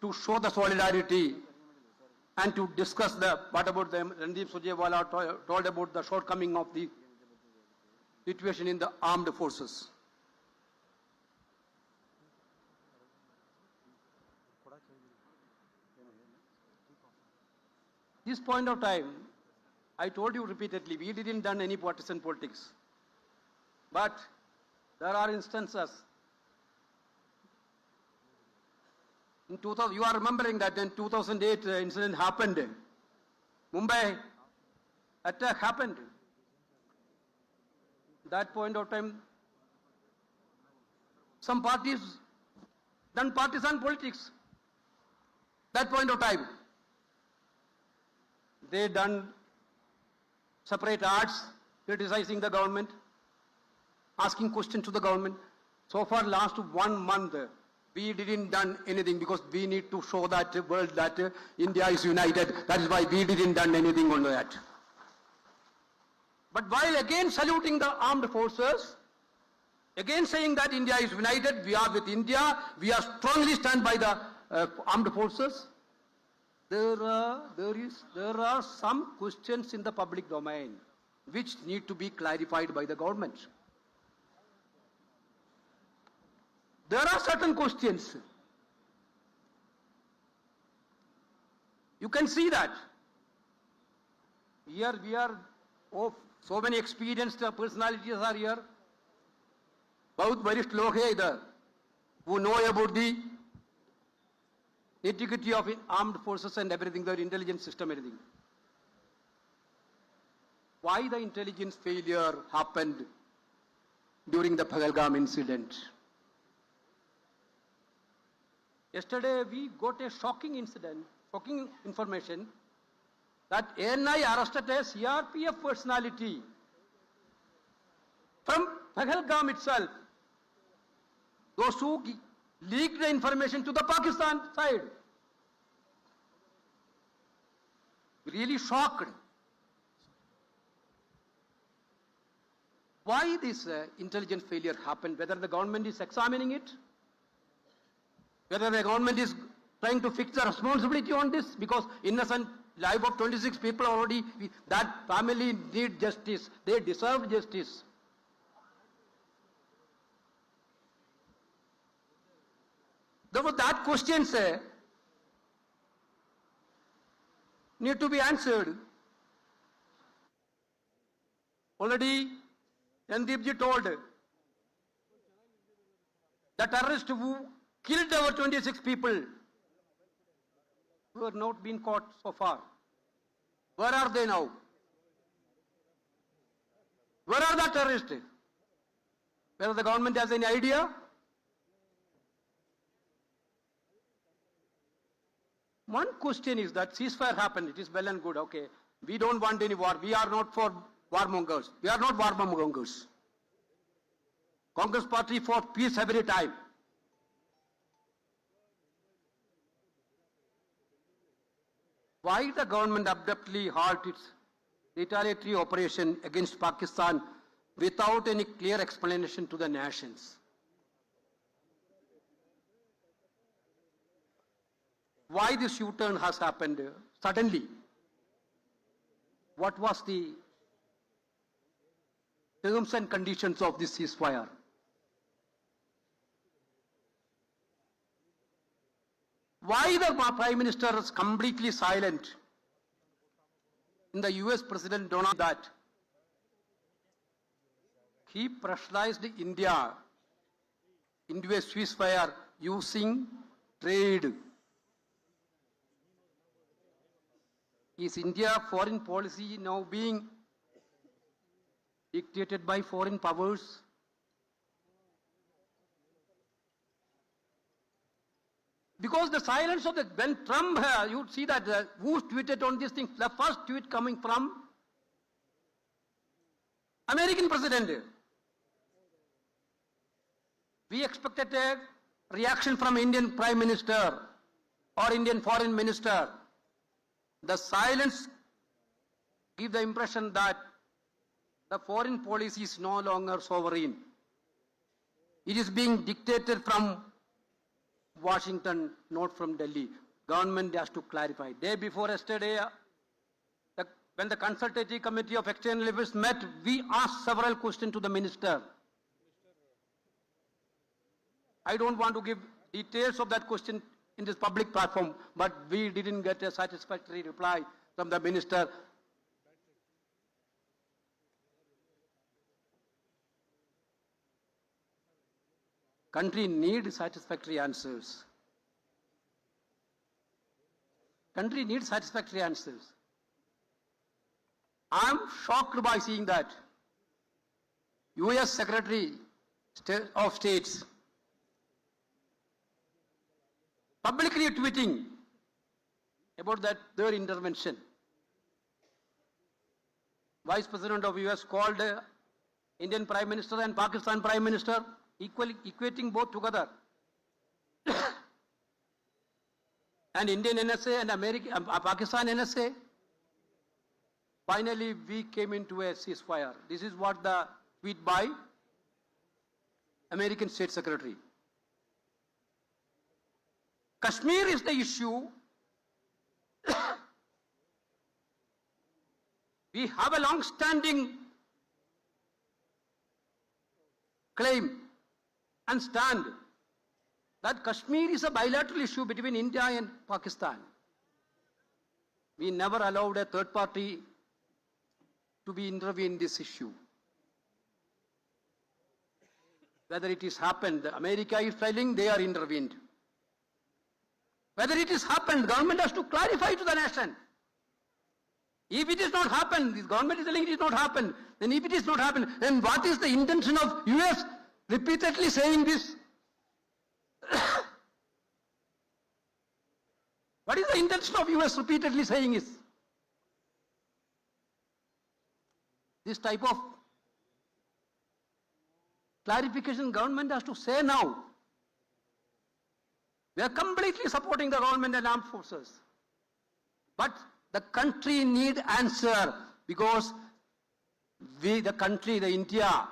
to show the solidarity and to discuss what about the Randeep Surjewala told about the shortcoming of the situation in the armed forces. This point of time, I told you repeatedly, we didn't done any partisan politics. But there are instances. In 2000, you are remembering that in 2008 incident happened. Mumbai attack happened. that point of time, some parties done partisan politics. That point of time, they done separate arts, criticizing the government, asking questions to the government. So far, last 1 month, we didn't done anything because we need to show that world that India is united. That is why we didn't done anything on that. But while again saluting the armed forces, again saying that India is united, we are with India, we are strongly stand by the armed forces, there are some questions in the public domain which need to be clarified by the government. There are certain questions. You can see that. Here we are, so many experienced personalities are here. बहुत वरिष्ठ लोग हैं इधर, who know about the integrity of armed forces and everything, their intelligence system, everything. Why the intelligence failure happened during the Pahalgam incident? Yesterday we got a shocking incident, shocking information that ANI arrested a CRPF personality from Pahalgam itself. Those who leaked the information to the Pakistan side. Really shocked. Why this intelligence failure happened? Whether the government is examining it, whether the government is trying to fix the responsibility on this, because innocent life of 26 people already, that family need justice. They deserve justice. Therefore, that questions need to be answered. Already, Yandeepji told the terrorists who killed our 26 people who have not been caught so far. Where are they now? Where are the terrorists? Whether the government has any idea? One question is that ceasefire happened, it is well and good, okay. We don't want any war, we are not for warmongers. We are not warmongers. Congress party for peace every time. Why the government abruptly halt its retaliatory operation against Pakistan without any clear explanation to the nations? Why this U-turn has happened suddenly? What was the terms and conditions of this ceasefire? Why the Prime Minister is completely silent? In the US President Donald that he pressurized India into a ceasefire using trade. Is India foreign policy now being dictated by foreign powers? Because the silence of when Trump, you would see that who tweeted on this thing, the first tweet coming from American president. We expected a reaction from Indian Prime Minister or Indian Foreign Minister. The silence gives the impression that the foreign policy is no longer sovereign. It is being dictated from Washington, not from Delhi. Government has to clarify. Day before yesterday, when the consultative committee of external affairs met, we asked several questions to the minister. I don't want to give details of that question in this public platform, but we didn't get a satisfactory reply from the minister. Country needs satisfactory answers. Country needs satisfactory answers. I am shocked by seeing that US Secretary of States publicly tweeting about their intervention. Vice President of US called Indian Prime Minister and Pakistan Prime Minister, equating both together. And Indian NSA and Pakistan NSA. Finally, we came into a ceasefire. This is what the tweet by American State Secretary. Kashmir is the issue. We have a long-standing claim and stand that Kashmir is a bilateral issue between India and Pakistan. We never allowed a third party to be intervened in this issue. Whether it is happened, America is telling they are intervened. Whether it is happened, government has to clarify to the nation. If it is not happened, the government is telling it is not happened, then if it is not happened, then what is the intention of US repeatedly saying this? What is the intention of US repeatedly saying this? This type of clarification government has to say now. We are completely supporting the government and armed forces. But the country need answer because we, the country, the India,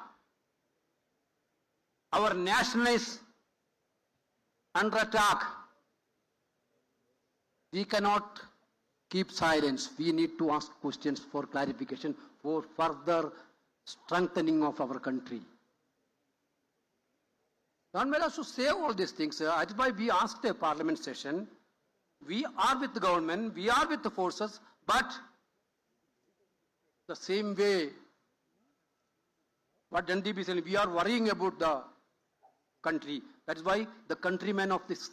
our nation is under attack. We cannot keep silence. We need to ask questions for clarification, for further strengthening of our country. Government has to say all these things. That's why we asked a parliament session. We are with the government, we are with the forces, but the same way what NDP is saying, we are worrying about the country. That is why the countrymen of this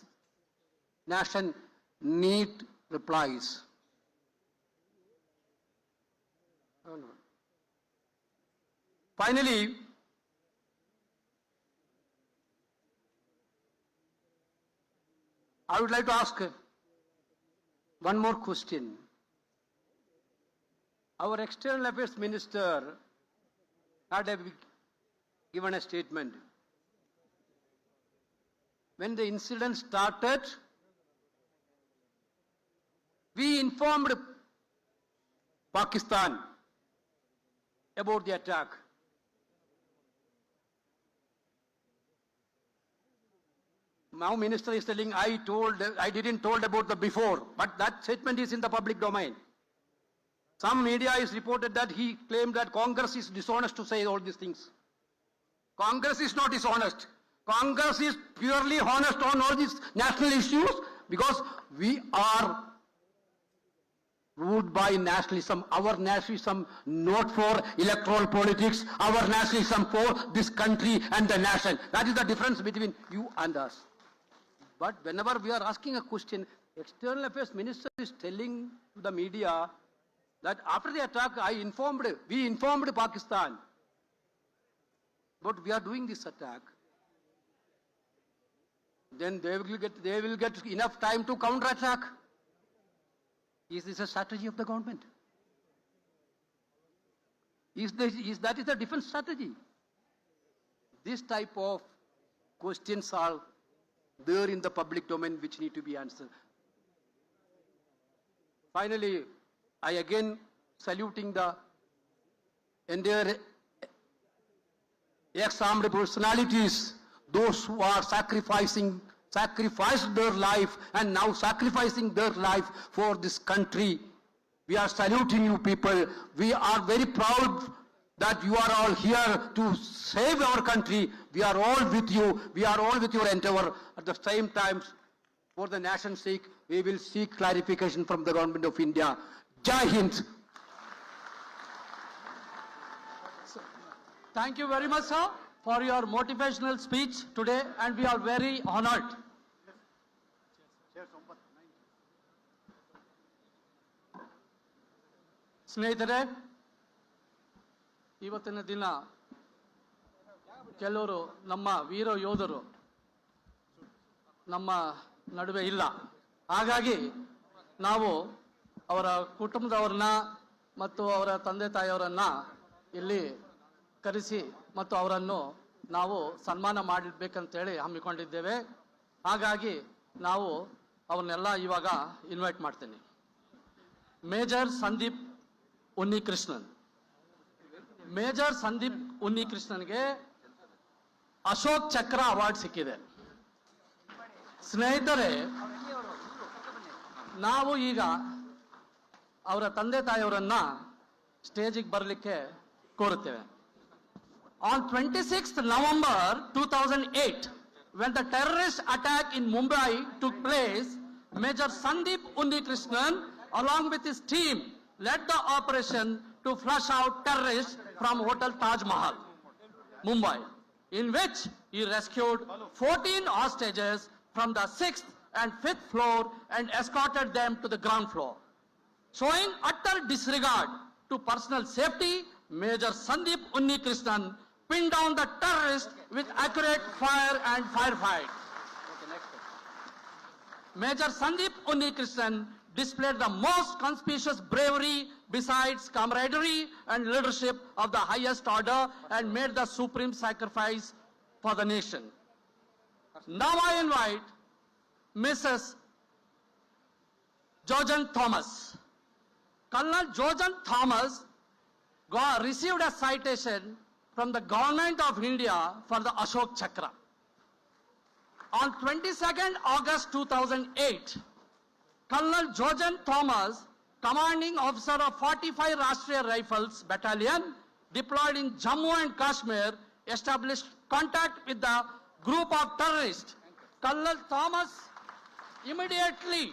nation need replies. Finally, I would like to ask one more question. Our External Affairs Minister had given a statement. When the incident started, we informed Pakistan about the attack. Now minister is telling, I didn't told about the before, but that statement is in the public domain. Some media is reported that he claimed that Congress is dishonest to say all these things. Congress is not dishonest. Congress is purely honest on all these national issues because we are ruled by nationalism. Our nationalism not for electoral politics. Our nationalism for this country and the nation. That is the difference between you and us. But whenever we are asking a question, External Affairs Minister is telling to the media that after the attack, we informed Pakistan. But we are doing this attack. Then they will get enough time to counterattack. Is this a strategy of the government? That is a different strategy. This type of questions are there in the public domain which need to be answered. Finally, I again saluting the entire ex-armed personalities, those who are sacrificed their life and now sacrificing their life for this country. We are saluting you people. We are very proud that you are all here to save our country. We are all with you. We are all with your endeavor. At the same time, for the nation's sake, we will seek clarification from the government of India. Jai Hind. Thank you very much, sir, for your motivational speech today, and we are very honored. ಸ್ನೇಹಿತರೆ, ಇವತ್ತಿನ ದಿನ ಕೆಲವರು ನಮ್ಮ ವೀರ ಯೋಧರು ನಮ್ಮ ನಡುವೆ ಇಲ್ಲ. ಹಾಗಾಗಿ ನಾವು ಅವರ ಕುಟುಂಬದವ್ರನ್ನ ಮತ್ತು ಅವರ ತಂದೆ ತಾಯಿಯವರನ್ನ ಇಲ್ಲಿ ಕರೆಸಿ ಮತ್ತು ಅವರನ್ನು ನಾವು ಸನ್ಮಾನ ಮಾಡಬೇಕಂತೇಳಿ ಹಮ್ಮಿಕೊಂಡಿದ್ದೇವೆ. ಹಾಗಾಗಿ ನಾವು ಅವ್ರನ್ನೆಲ್ಲ ಇವಾಗ ಇನ್ವೈಟ್ ಮಾಡ್ತೀನಿ. ಮೇಜರ್ ಸಂದೀಪ್ ಉನ್ನಿಕೃಷ್ಣನ್. ಮೇಜರ್ ಸಂದೀಪ್ ಉನ್ನಿಕೃಷ್ಣನ್ಗೆ ಅಶೋಕ್ ಚಕ್ರ ಅವಾರ್ಡ್ ಸಿಕ್ಕಿದೆ. ಸ್ನೇಹಿತರೆ, ನಾವು ಈಗ ಅವರ ತಂದೆ ತಾಯಿಯವರನ್ನ ಸ್ಟೇಜಿಗೆ ಬರಲಿಕ್ಕೆ ಕೋರುತ್ತೇವೆ. On 26th November 2008, when the terrorist attack in Mumbai took place, Major Sandeep Unnikrishnan, along with his team, led the operation to flush out terrorists from Hotel Taj Mahal, Mumbai, in which he rescued 14 hostages from the 6th and 5th floor and escorted them to the ground floor. Showing utter disregard to personal safety, Major Sandeep Unnikrishnan pinned down the terrorist with accurate fire and firefight. Major Sandeep Unnikrishnan displayed the most conspicuous bravery besides camaraderie and leadership of the highest order and made the supreme sacrifice for the nation. Now I invite Mrs. Jojan Thomas. Colonel Jojan Thomas received a citation from the government of India for the Ashok Chakra. On 22nd August 2008, Colonel Jojan Thomas, commanding officer of 45 Rashtriya Rifles Battalion, deployed in Jammu and Kashmir, established contact with the group of terrorists. Colonel Thomas immediately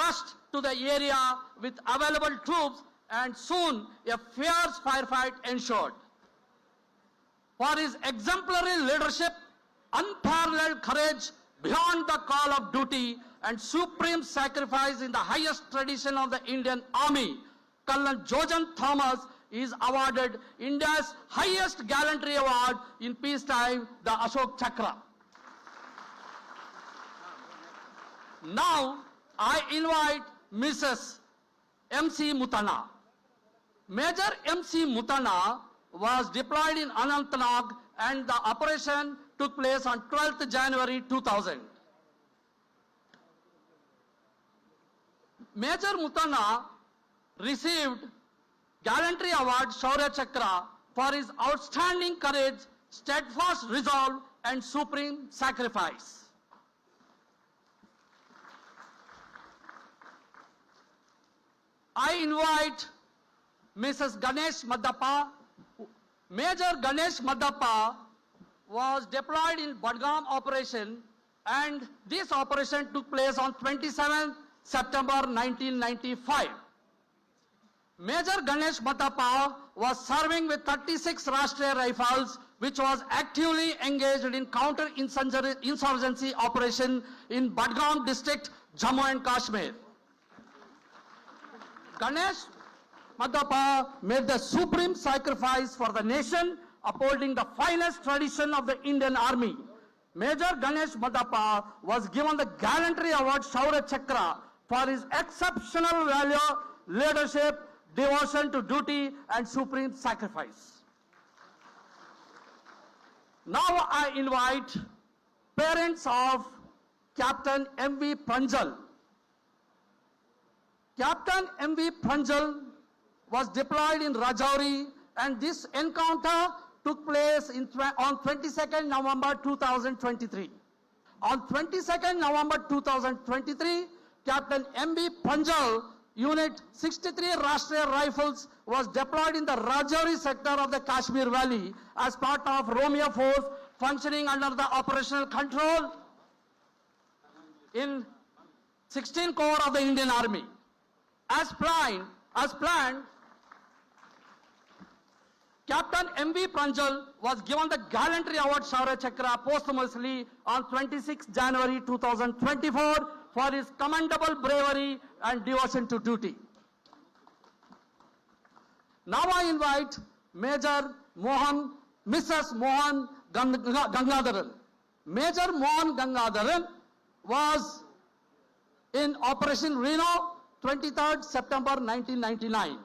rushed to the area with available troops, and soon a fierce firefight ensued. For his exemplary leadership, unparalleled courage beyond the call of duty, and supreme sacrifice in the highest tradition of the Indian Army, Colonel Jojan Thomas is awarded India's highest gallantry award in peacetime, the Ashok Chakra. Now, I invite Mrs. M.C. Mutana. Major M.C. Mutana was deployed in Anantnag and the operation took place on 12th January 2000. Major Mutana received Gallantry Award Shaurya Chakra for his outstanding courage, steadfast resolve and supreme sacrifice. I invite Mrs. Ganesh Madappa. Major Ganesh Madappa was deployed in Badgam operation, and this operation took place on 27th September 1995. Major Ganesh Madappa was serving with 36 Rashtriya Rifles, which was actively engaged in counter-insurgency operation in Badgam district, Jammu and Kashmir. Ganesh Madappa made the supreme sacrifice for the nation, upholding the finest tradition of the Indian Army. Major Ganesh Madappa was given the Gallantry Award Shaurya Chakra for his exceptional valor, leadership, devotion to duty and supreme sacrifice. Now I invite parents of Captain M.V. Pranjal. Captain M.V. Pranjal was deployed in Rajouri, and this encounter took place on 22nd November 2023. On 22nd November 2023, Captain M.V. Pranjal, Unit 63 Rashtriya Rifles, was deployed in the Rajouri sector of the Kashmir Valley as part of Romeo Force functioning under the operational control in 16th Corps of the Indian Army. As planned, Captain M.V. Pranjal was given the Gallantry Award Shaurya Chakra posthumously on 26 January 2024 for his commendable bravery and devotion to duty. Now I invite Major Mohan Mrs. Mohan Gangadharan. Major Mohan Gangadharan was in Operation Reno, 23rd September 1999.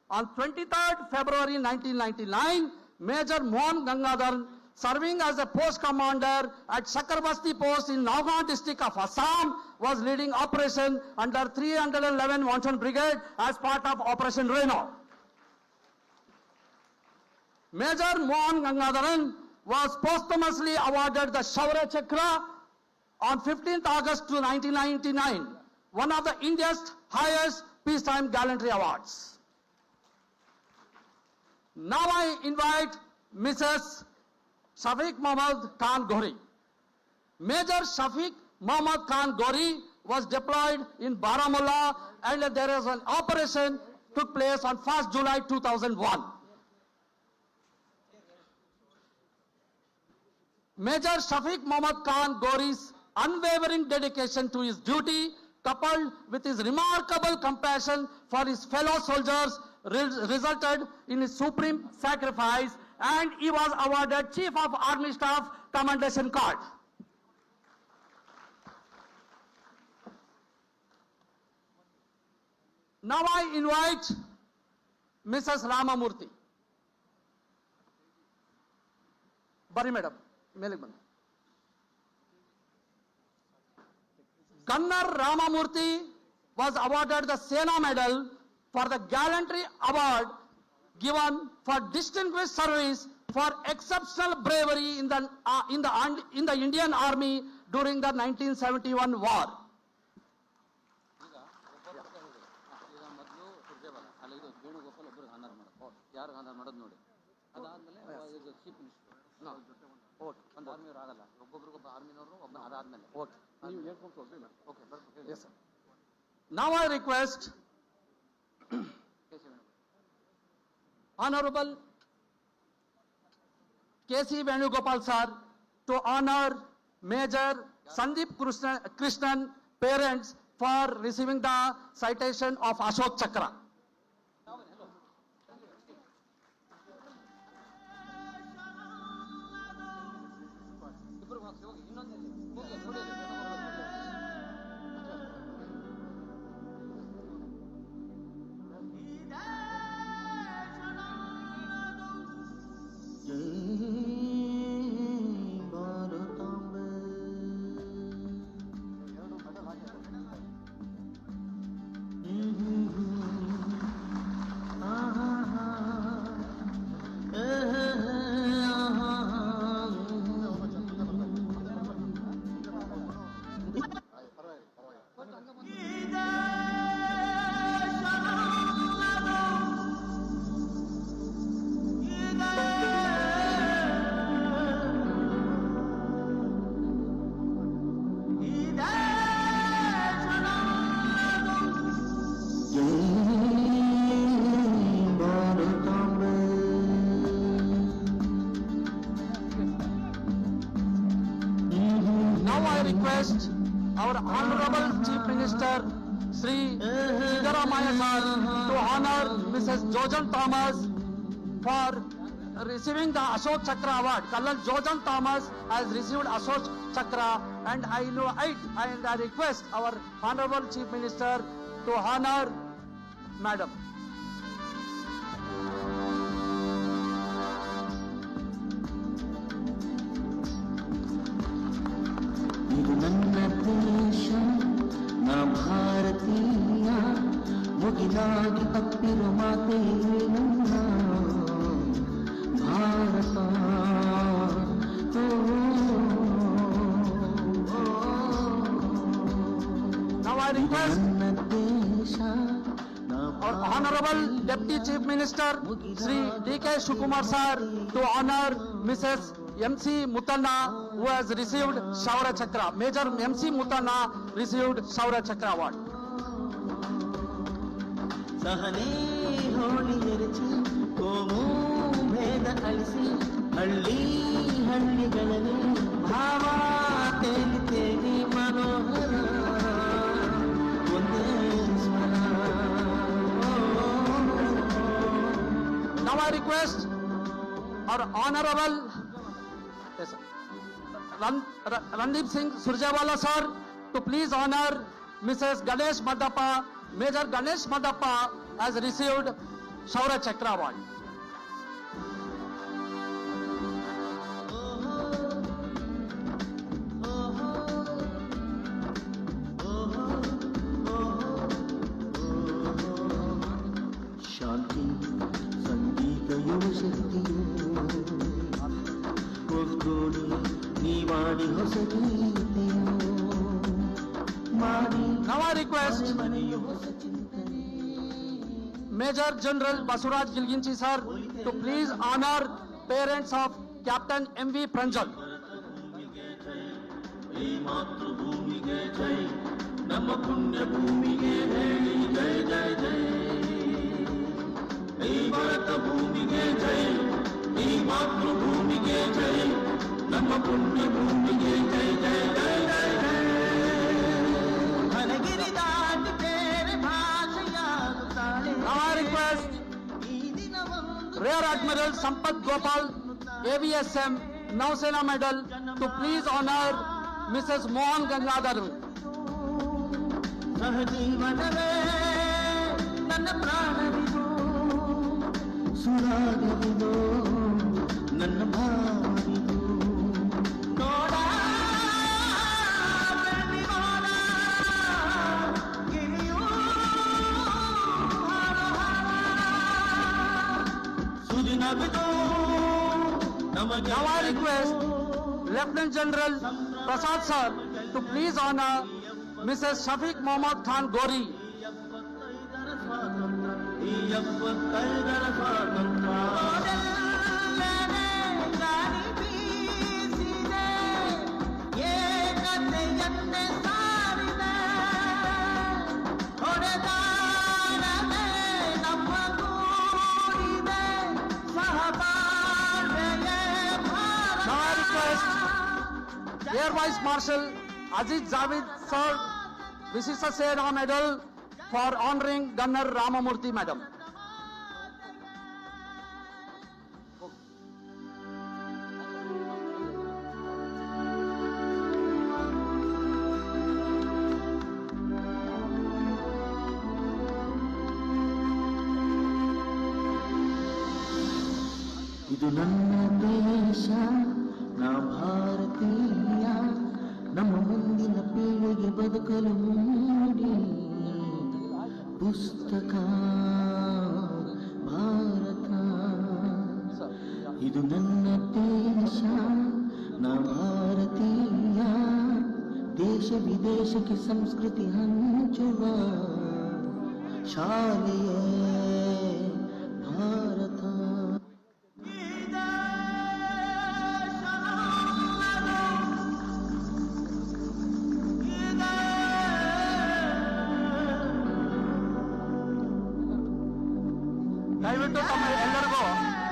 On 23rd February 1999, Major Mohan Gangadharan, serving as a post commander at Shakarbasti post in Nagaon district of Assam, was leading operation under 311 Wanton Brigade as part of Operation Reno. Major Mohan Gangadharan was posthumously awarded the Shaurya Chakra on 15th August 1999, one of the India's highest peacetime gallantry awards. Now I invite Mrs. Shafiq Mohammad Khan Gori. Major Shafiq Mohammad Khan Gori was deployed in Baramulla, and there is an operation took place on 1st July 2001. Major Shafiq Mohammad Khan Gori's unwavering dedication to his duty, coupled with his remarkable compassion for his fellow soldiers, resulted in his supreme sacrifice, and he was awarded Chief of Army Staff Commendation Card. Now I invite Mrs. Ramamurthy. Bari madam, melik bandi. Gannar Ramamurthy was awarded the Sena Medal for the Gallantry Award given for distinguished service for exceptional bravery in the Indian Army during the 1971 war. Yes, sir. Now I request Honorable K.C. Venugopal sir to honor Major Sandeep Krishnan parents for receiving the citation of Ashok Chakra. Our Honorable Chief Minister Sri Siddaramaiah sir to honor Mrs. Jojan Thomas for receiving the Ashok Chakra Award. Colonel Jojan Thomas has received Ashok Chakra, and I request our Honorable Chief Minister to honor Madam. ನಾ ಭಾರತೀಯ ಮುಗಿಲಾಗಿ ಅಪ್ಪಿರು ಮಾತೆ ನನ್ನ Bharat Now I request our Honorable Deputy Chief Minister Sri DKS sir to honor Mrs. MC Mutanna, who has received Shaurya Chakra. Major MC Mutanna received Shaurya Chakra Award. ಸಹನೆ ಹೋಳಿ ಎರಚಿ ಕೋಮು ಭೇದ ಅಳಿಸಿ ಹಳ್ಳಿ ಹಳ್ಳಿಗಳಲ್ಲಿ ಭಾವ ತೇಲಿ ತೇಲಿ ಮನೋಹರ ಒಂದೇ ಸ್ವರ. Now I request our Honorable yes, sir. Randeep Singh Surjewala sir to please honor Mrs. Ganesh Madappa. Major Ganesh Madappa has received Shaurya Chakra Award. ಶಾಂತಿ ಸಂಗೀತ ಯುವ ಶಕ್ತಿಯು ಒಗ್ಗೂಡಿ ನೀವಾಡಿ ಹೊಸ ಗೀತೆಯು ಮಾಡಿ Now I request ಮನೆಯ ಹೊಸ ಚಿಂತನೆ Major General Basuraj Gilginchi sir to please honor parents of Captain M.V. Pranjal. ಈ ಮಾತೃಭೂಮಿಗೆ ಜೈ ನಮ್ಮ ಪುಣ್ಯ ಭೂಮಿಗೆ ಹೇಳಿ ಜೈ ಜೈ ಜೈ ಈ ಭಾರತ ಭೂಮಿಗೆ ಜೈ ಈ ಮಾತೃಭೂಮಿಗೆ ಜೈ ನಮ್ಮ ಪುಣ್ಯ ಭೂಮಿಗೆ ಜೈ ಜೈ ಜೈ ಜೈ ಜೈ ಹನಗಿರಿ ದಾಟಿ ಬೇರೆ ಭಾಷೆಯಾಗುತ್ತಾಳೆ Now I request ಈ ದಿನವೊಂದು Rear Admiral Sampath Gopal, AVSM, Nausena Medal to please honor Mrs. Mohan Gangadhar. ಸಹಜೀವನವೇ ನನ್ನ ಪ್ರಾಣವಿದು ಸುರಾಗವಿದು ನನ್ನ ಭಾವವಿದು ನೋಡ ಬೆಳ್ಳಿಮೋಡ, ಗಿರಿಯೂ ಹಾರ ಹಾರ, ಸುದಿನವಿದು ನಮಗೆ Now I request Lieutenant General Prasad sir to please honor Mrs. Shafiq Mohammad Khan Gori. ಈ 75ರ ಸ್ವಾತಂತ್ರ್ಯ ಗಾಳಿ ಬೀಸಿದೆ, ಏಕತೆಯನ್ನೇ ಸಾರಿದೆ, ಹೊಡೆದಾಡದೆ ನಮ್ಮ ಗೂಡಿದೆ, ಸಹಬಾಳ್ವೆಯೇ Now I request Bharat. Air Vice Marshal Aziz Javid sir, Visisa Sena Medal for honoring Gunner Ramamurthy Madam. ಇದು ನನ್ನ ದೇಶ, ನಾ ಭಾರತೀಯ, ನಮ್ಮ ಮುಂದಿನ ಪೀಳಿಗೆ ಬದುಕಲು ಮೂಡಿ ಪುಸ್ತಕ ಭಾರತ. ಇದು ನನ್ನ ದೇಶ, ನಾ ಭಾರತೀಯ, ದೇಶ ವಿದೇಶಕ್ಕೆ ಸಂಸ್ಕೃತಿ ಹಂಚುವ ಶಾಲೆಯೇ ಭಾರತ. ದಯವಿಟ್ಟು ತಮ್ಮ ಎಲ್ಲರಿಗೂ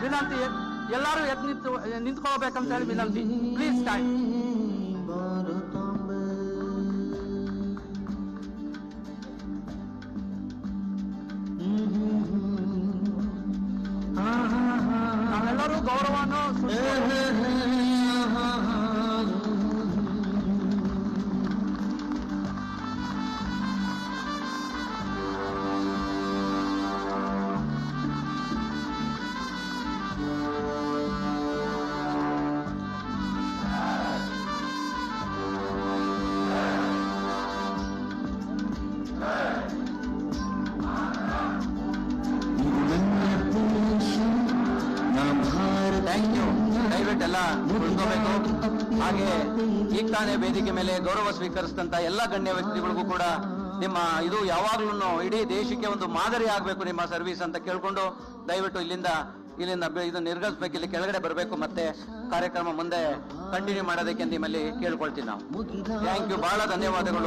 ವಿನಂತಿ, ಎಲ್ಲರೂ ಎದ್ದು ನಿಂತ್ಕೊಳ್ಬೇಕಂತ ಹೇಳಿ ವಿನಂತಿ. Please stand. ಭಾರತಾಂಬೆ ನಾವೆಲ್ಲರೂ ಗೌರವವನ್ನು ಸೂಚಿಸೋಣ. Thank you. ದಯವಿಟ್ಟೆಲ್ಲ ಕುಳಿತುಕೋಬೇಕು. ಹಾಗೆ ಈಗ ತಾನೇ ವೇದಿಕೆ ಮೇಲೆ ಗೌರವ ಸ್ವೀಕರಿಸಿದಂತ ಎಲ್ಲ ಗಣ್ಯ ವ್ಯಕ್ತಿಗಳಿಗೂ ಕೂಡ ನಿಮ್ಮ ಇದು ಯಾವಾಗ್ಲೂ ಇಡೀ ದೇಶಕ್ಕೆ ಒಂದು ಮಾದರಿ ಆಗ್ಬೇಕು ನಿಮ್ಮ ಸರ್ವಿಸ್ ಅಂತ ಕೇಳ್ಕೊಂಡು ದಯವಿಟ್ಟು ಇಲ್ಲಿಂದ ಇದು ನಿರ್ಗಮಿಸ್ಬೇಕು, ಇಲ್ಲಿ ಕೆಳಗಡೆ ಬರಬೇಕು, ಮತ್ತೆ ಕಾರ್ಯಕ್ರಮ ಮುಂದೆ ಕಂಟಿನ್ಯೂ ಮಾಡೋದಕ್ಕೆ ನಿಮ್ಮಲ್ಲಿ ಕೇಳ್ಕೊಳ್ತೀನಿ ನಾವು. ಥ್ಯಾಂಕ್ ಯು, ಬಹಳ ಧನ್ಯವಾದಗಳು.